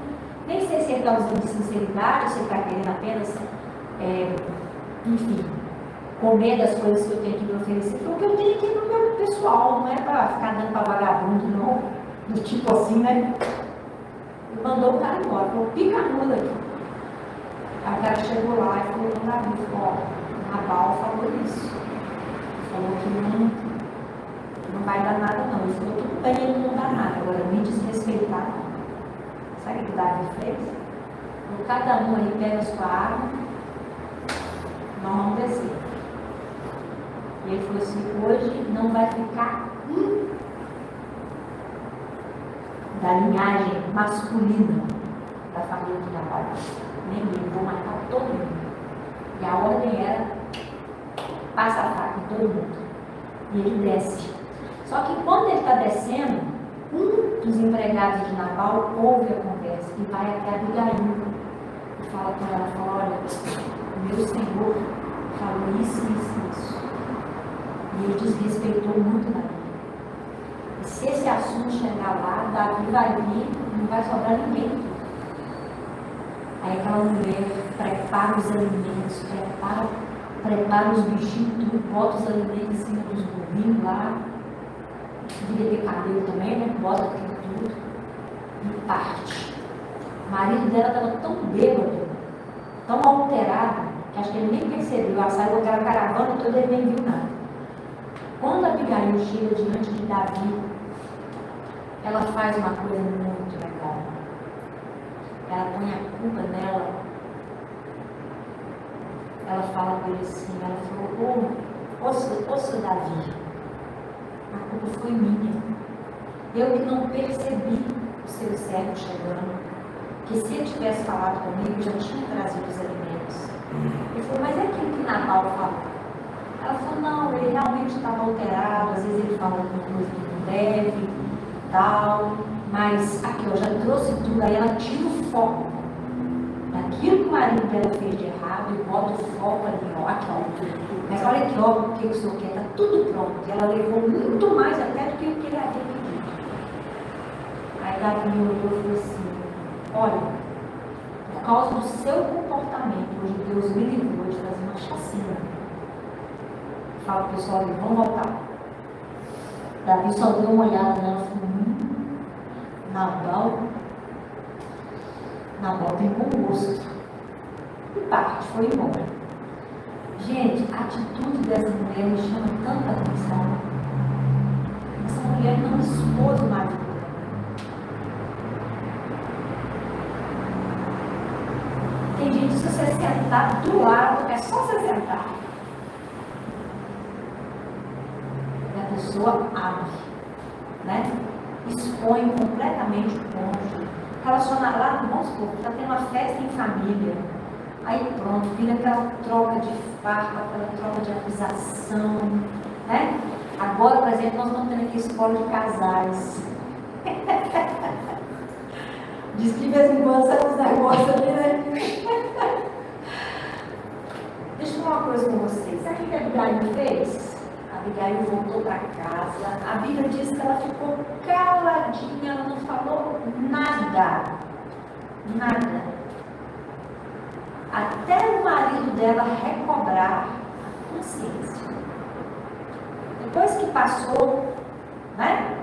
nem sei se ele está usando de sinceridade, se ele está querendo apenas, enfim, comer das coisas que eu tenho que me oferecer, porque eu tenho aqui no meu pessoal, não é para ficar dando para vagabundo, não. Do tipo assim, né? E mandou o cara embora, falou, pica a mula aqui. Aí o cara chegou lá e falou com o Davi, falou, ó, o Nabal falou isso. Falou que não vai dar nada não. Ele falou, tudo bem, ele não dá nada. Agora, me desrespeitar, não. Sabe o que o Davi fez? Falou, cada um aí pega a sua arma, nós vamos descer. E ele falou assim, hoje não vai ficar da linhagem masculina da família de Nabal. Ninguém, vou matar todo mundo. E a ordem era passa a faca em todo mundo. E ele desce. Só que quando ele está descendo, um dos empregados de Nabal ouve a conversa e vai até Abigail e fala com ela, fala, olha, o meu senhor falou isso, isso, isso. E ele desrespeitou muito Davi. E se esse assunto chegar lá, Davi vai vir, não vai sobrar ninguém. Aí aquela mulher prepara os alimentos, prepara os bichinhos, tudo, bota os alimentos em cima dos burrinhos lá. Devia ter cabelo também, né? Bota aquilo tudo e parte. O marido dela estava tão bêbado, tão alterado, que acho que ele nem percebeu. Ela saiu daquela caravana toda e ele nem viu nada. Quando a Abigail chega diante de Davi, ela faz uma coisa muito legal. Ela põe a culpa nela. Ela fala com ele assim, ela falou, ô seu Davi, a culpa foi minha. Eu que não percebi o seu servo chegando, que se ele tivesse falado comigo, eu já tinha trazido os alimentos. Ele falou, mas é aquilo que Nabal falou. Ela falou, não, ele realmente estava alterado, às vezes ele fala alguma coisa que não deve, tal, mas aqui eu já trouxe tudo, aí ela tira o foco daquilo que o marido dela fez de errado e bota o foco ali, ó, aqui, ó. Mas olha aqui, ó, o que o senhor quer, está tudo pronto. E ela levou muito mais até do que o que ele havia pedido. Aí Davi olhou e falou assim, olha, por causa do seu comportamento, hoje Deus me livrou de fazer uma chacina. Fala pro pessoal, vamos voltar. Davi só deu uma olhada nela e falou, Nabal tem bom gosto. E parte, foi embora. Gente, a atitude dessa mulher me chama tanta atenção. Essa mulher não expôs o marido dela. Tem gente, se você sentar do lado, é só você sentar. A pessoa abre, né? Expõe completamente o cônjuge. Relacionar lá, vamos supor, está tendo uma festa em família. Aí pronto, vira aquela troca de farpa, aquela troca de acusação, né? Agora, por exemplo, nós estamos tendo aqui escola de casais. Diz que de vez em quando sai uns negócios ali, né? Deixa eu falar uma coisa com vocês. Sabe o que a Abigail fez? A Abigail voltou para casa. A Bíblia diz que ela ficou caladinha, ela não falou nada. Nada. Até o marido dela recobrar a consciência. Depois que passou, né?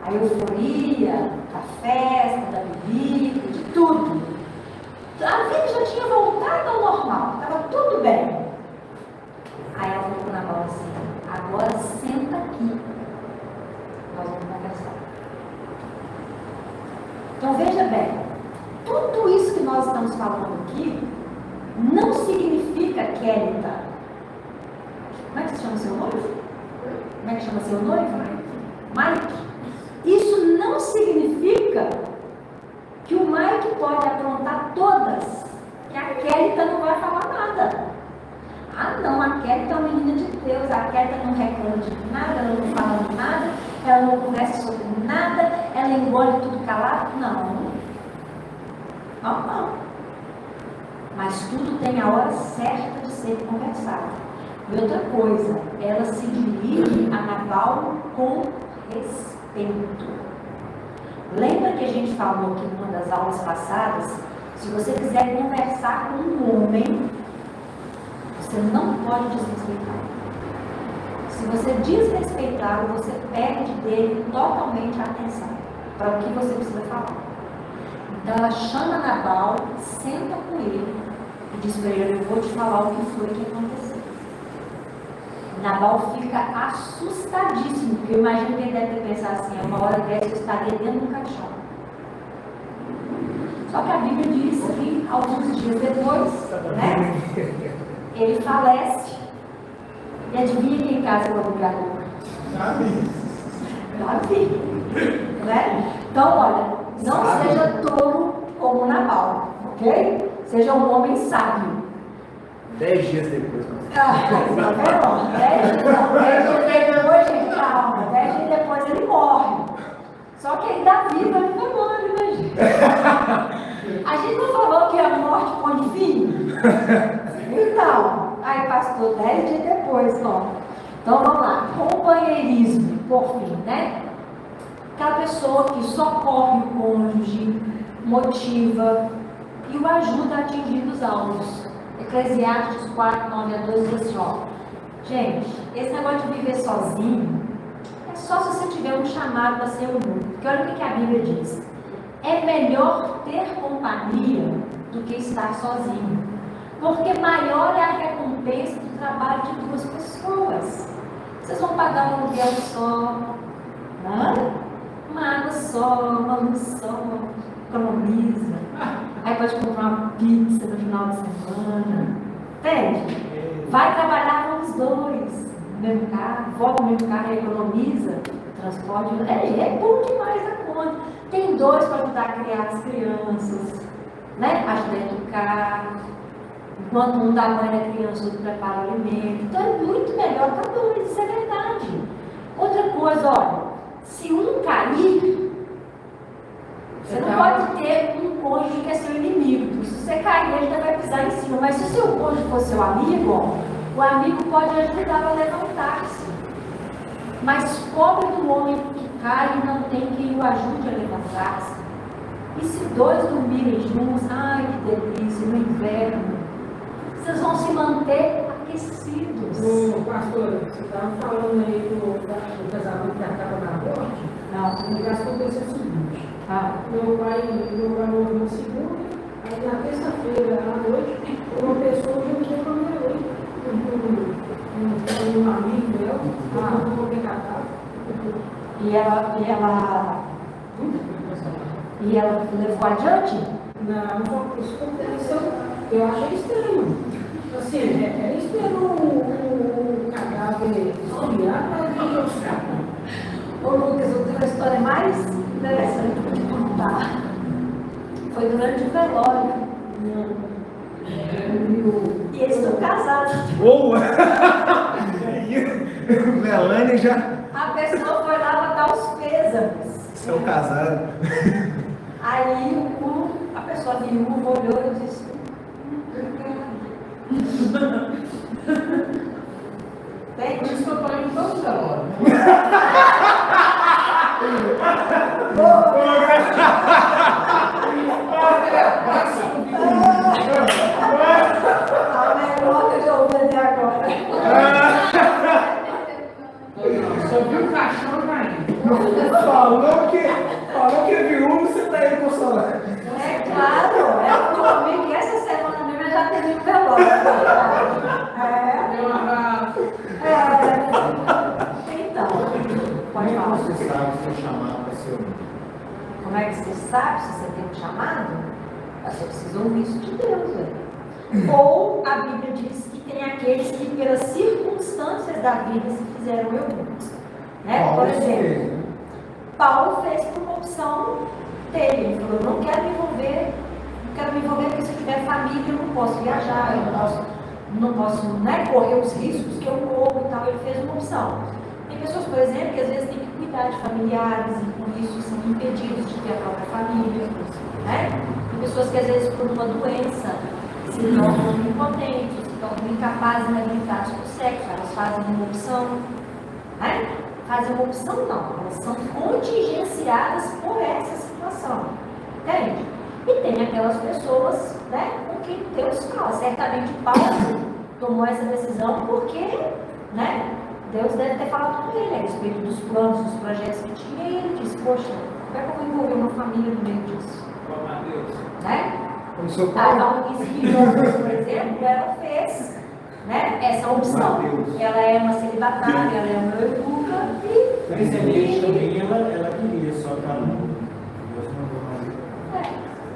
A euforia, da festa, da bebida, de tudo. A vida já tinha voltado ao normal, estava tudo bem. Aí ela falou na bola assim, agora senta aqui. Nós vamos conversar. Então veja bem, tudo isso que nós estamos falando aqui não significa que Kelita. Como é que se chama seu noivo? Como é que chama seu noivo? Mike. Isso não significa que o Mike pode aprontar todas, que a Kelita não vai falar nada. Ah não, a Kelita é uma menina de Deus, a Kelita não reclama de nada, ela não fala de nada, ela não conversa sobre nada, ela engole tudo calado. Não. Não. Mas tudo tem a hora certa de ser conversado. E outra coisa, ela se dirige a Nabal com respeito. Lembra que a gente falou aqui numa das aulas passadas? Se você quiser conversar com um homem, você não pode desrespeitar. Se Se você desrespeitá-lo, você perde dele totalmente a atenção para o que você precisa falar. Então ela chama Nabal, senta com ele e diz para ele: eu vou te falar o que foi que aconteceu. Nabal fica assustadíssimo, porque eu imagino que ele deve ter pensado assim: uma hora dessa eu estaria dentro do caixão. Só que a Bíblia diz que alguns dias depois, né, ele falece. E adivinha quem casa com a mulher louca? Davi. Né? Então, olha, não seja tolo como Nabal, ok? Seja um homem sábio. 10 dias depois. Tá vendo? 10 dias depois, gente, calma. 10 dias depois ele morre. Só que aí Davi vai ficar morto, imagina. A gente não falou que a morte põe fim? Então, aí pastor, 10 dias depois, ó. Então vamos lá, companheirismo, por fim, né? Aquela pessoa que socorre o cônjuge, motiva e o ajuda a atingir os alvos. Eclesiastes 4, 9 a 12 diz assim, ó. Gente, esse negócio de viver sozinho é só se você tiver um chamado para ser humano. Porque olha o que a Bíblia diz. É melhor ter companhia do que estar sozinho. Porque maior é a recompensa do trabalho de duas pessoas. Vocês vão pagar um aluguel só, uma água só, uma luz só, economiza. Aí pode comprar uma pizza no final de semana. Entende? Vai trabalhar com os dois no mesmo carro, volta no mesmo carro e economiza o transporte. É bom demais a conta. Tem dois para ajudar a criar as crianças, né? Ajuda a educar. Enquanto um dá banho na criança, outro prepara o alimento. Então é muito melhor estar dois, isso é verdade. Outra coisa, olha, se um cair, você não pode ter um cônjuge que é seu inimigo, porque se você cair, ele já vai pisar em cima. Mas se o seu cônjuge for seu amigo, ó, o amigo pode ajudar a levantar-se. Mas pobre do homem que cai e não tem quem o ajude a levantar-se. E se dois dormirem juntos, ai que delícia, no inverno, vocês vão se manter aquecidos. Pastor, você estava falando aí do casamento que acaba na morte? Não. No caso aconteceu o seguinte. Meu pai morreu na segunda, aí na terça-feira à noite, uma pessoa juntou para minha noite. Um amigo meu, não vou casado. E ela levou adiante? Não, isso aconteceu. Eu achei estranho. Assim, ela esperou o cadáver esfriar para vir buscar. Ô Lucas, eu tenho uma história mais interessante para te contar. Foi durante o velório. E eles estão casados. Boa! Melanie já A pessoa foi lá botar os pêsames. estão casados. Aí a pessoa viúva olhou e disse: tem Por isso que eu falei com todos agora. a melhor que eu já ouvi até agora. Só vi o caixão caindo. Falou que é viúvo, você tá aí consolando. É claro, ela falou comigo que essa semana mesmo eu já teve um velório. Deu uma raça. Então, pode Como falar. você sabe o seu chamado para ser humano? Como é que você sabe se você tem um chamado? Você precisa ouvir isso de Deus, velho. Ou a Bíblia diz que tem aqueles que pelas circunstâncias da vida se fizeram eunucos. Né? Por exemplo, Paulo fez por uma opção dele. Ele falou: não quero me envolver porque se eu tiver família eu não posso viajar, eu não posso correr os riscos que eu corro e tal. Ele fez uma opção. Tem pessoas, por exemplo, que às vezes têm que cuidar de familiares e por isso são impedidos de ter a própria família. Né? Tem pessoas que às vezes por uma doença se tornam impotentes, se tornam incapazes de habilitados por sexo, elas fazem uma opção. Né? Fazem uma opção não, elas são contingenciadas por essa situação. Entende? E tem aquelas pessoas, né, com quem Deus fala. Certamente Paulo tomou essa decisão porque, né, Deus deve ter falado com ele a respeito dos planos, dos projetos que tinha, e ele disse, poxa, como é que eu vou envolver uma família no meio disso? Né? Eu sou A Luísa Queiroz, por exemplo, ela fez, né, essa opção. Ela é uma celibatária, ela é uma eunuca Presente também ela queria, só que ela não. Deus mandou mais.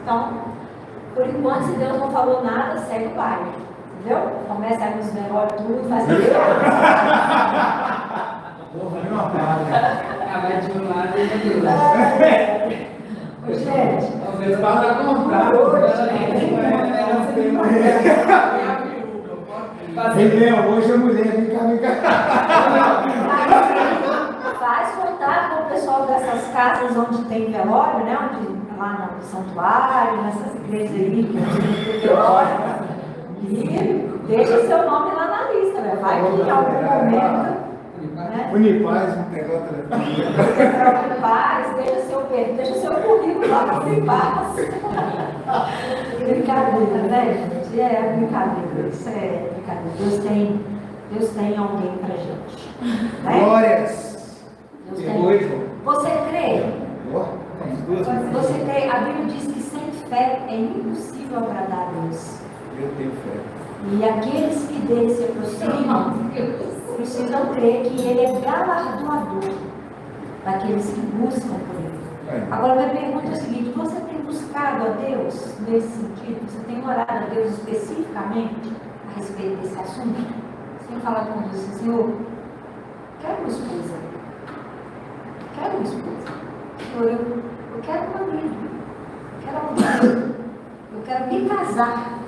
Então, por enquanto, se Deus não falou nada, segue o baile. Entendeu? Começa aí nos velórios, tudo, faz Porra, nem uma praga. Ela vai de um lado e de outro. Ô, gente, Talvez para comprar. Hoje a mulher vem cá. faz contato com o pessoal dessas casas onde tem velório, né? Lá no santuário, nessas igrejas aí que tem velório. E deixa seu nome lá na lista, né? Vai que em algum momento. Né? Unipaz, não pegou o telefone. Unipaz, deixa seu currículo lá na Unipaz. Brincadeira, né, gente? É brincadeira, isso é brincadeira. Deus tem alguém pra gente. Né? Glórias. Deus Chegou, tem. João. Você crê? Ó, tem duas. Você crê? A Bíblia diz que sem fé é impossível agradar a Deus. Eu tenho fé. E aqueles que dele se aproximam precisam crer que ele é galardoador daqueles que buscam por ele. Agora, minha pergunta é a seguinte: você tem buscado a Deus nesse sentido? Você tem orado a Deus especificamente a respeito desse assunto? Você tem falado com Deus assim, Senhor, quero uma esposa. Quero uma esposa. Senhor, eu quero um marido. Eu quero alguém. Eu quero me casar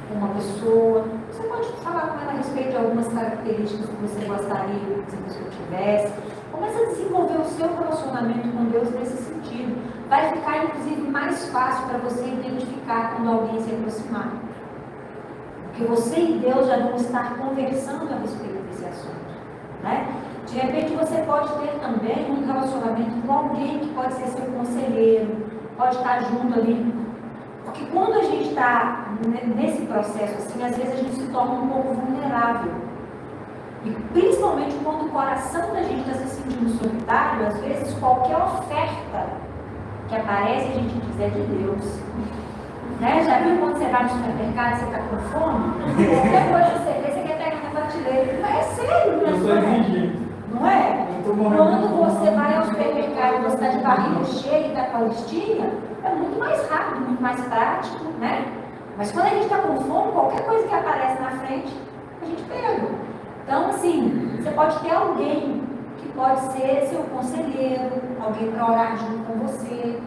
com uma pessoa. Você pode falar com ela a respeito de algumas características que você gostaria que essa pessoa tivesse. Comece a desenvolver o seu relacionamento com Deus nesse sentido. Vai ficar, inclusive, mais fácil para você identificar quando alguém se aproximar. Porque você e Deus já vão estar conversando a respeito desse assunto. Né? De repente, você pode ter também um relacionamento com alguém que pode ser seu conselheiro, pode estar junto ali. Porque quando a gente está nesse processo assim, às vezes a gente se torna um pouco vulnerável. E principalmente quando o coração da gente está se sentindo solitário, às vezes qualquer oferta que aparece, a gente diz, é de Deus. Né? Já viu quando você vai no supermercado e você está com fome? Qualquer coisa que você vê, você quer pegar na prateleira. Mas é sério, não é? Quando você vai ao supermercado e você está de barriga cheia e está com a listinha, é muito mais rápido, muito mais prático, né? Mas quando a gente está com fome, qualquer coisa que aparece na frente, a gente pega. Então, assim, você pode ter alguém que pode ser seu conselheiro, alguém para orar junto com você,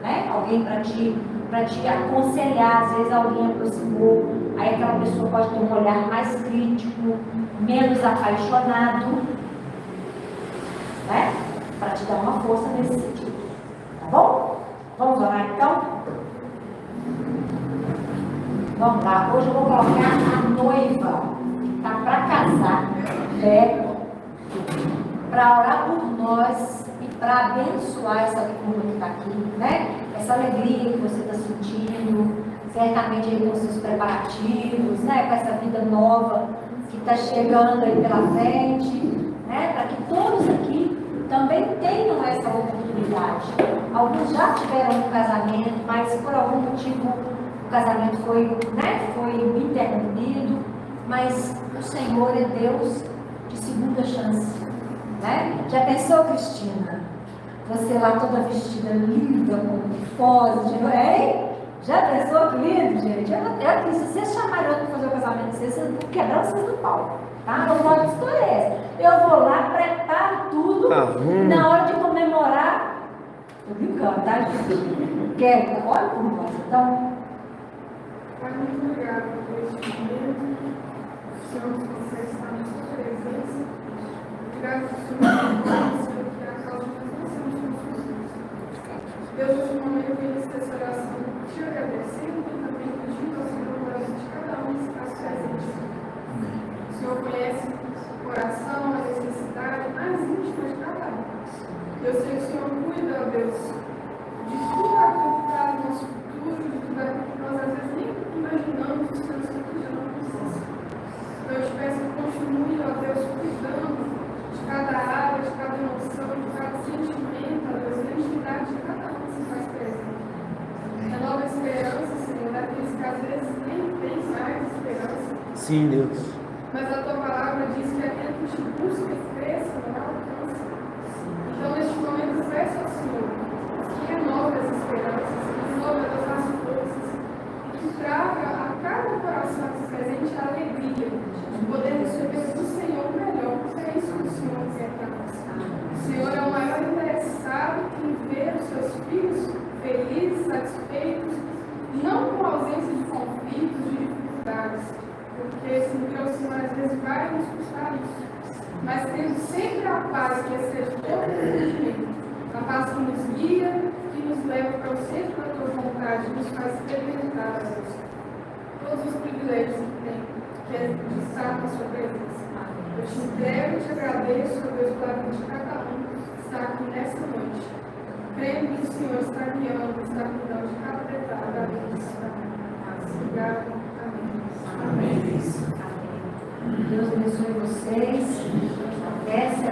né? Alguém para te aconselhar, às vezes alguém aproximou, aí aquela pessoa pode ter um olhar mais crítico, menos apaixonado, né? Para te dar uma força nesse sentido. Tá bom? Vamos orar então? Vamos lá. Hoje eu vou colocar a noiva que está para casar, para orar por nós e para abençoar essa turma que está aqui, né? Essa alegria que você está sentindo, certamente aí com seus preparativos, né? Com essa vida nova que está chegando aí pela frente, né? Para que todos aqui também tenham essa oportunidade. Alguns já tiveram um casamento, mas por algum motivo o casamento foi interrompido, mas o Senhor é Deus de segunda chance. Né? Já pensou, Cristina? Você lá toda vestida linda, com pose, hein? Já pensou que lindo, gente? Eu aqui, se vocês chamarem eu para fazer o casamento de vocês vão quebrar vocês no pau. Tá? O modo de história é essa. Eu vou lá, preparo tudo, e na hora de comemorar, tô brincando, tá, gente? Quer? Olha por nós. Então, Pai, muito obrigada por este momento. Senhor, que você está na sua presença. Obrigado por sua presença, que é a causa de nós não sermos confusos. Deus, neste momento, eu venho nessa oração te agradecendo e também pedindo ao Senhor o coração de cada um que está presente. O Senhor conhece o coração, a necessidade mais íntima de cada um. Eu sei que o Senhor cuida, ó Deus, de tudo aquilo que está no nosso futuro, de tudo aquilo que nós às vezes nem imaginamos, os seus filhos já não precisam. Então eu te peço que continue, ó Deus, cuidando Sim, Deus. Mas a tua palavra diz que aquele que te busca e cresça não alcança. Então, neste momento, eu peço ao Senhor que renove as esperanças, que renove as forças, e que traga a cada coração aqui presente a alegria de poder receber do Senhor o melhor, porque é isso que o Senhor quer para nós. O Senhor é o maior interessado em ver os seus filhos felizes, satisfeitos, não com ausência de conflitos, de dificuldades, porque sempre o Senhor às vezes vai nos custar isso, mas tendo sempre a paz que excede todo entendimento, a paz que nos guia, que nos leva para o centro da tua vontade, nos faz experimentar, Deus, todos os privilégios que tem, que é de estar na sua presença. Eu te entrego e te agradeço, Deus, pela vida de cada um que está aqui nessa noite. Creio que o Senhor está guiando, está cuidando de cada detalhe da vida dessa casa. Obrigado. Amém. Amém. Deus abençoe vocês. Até semana.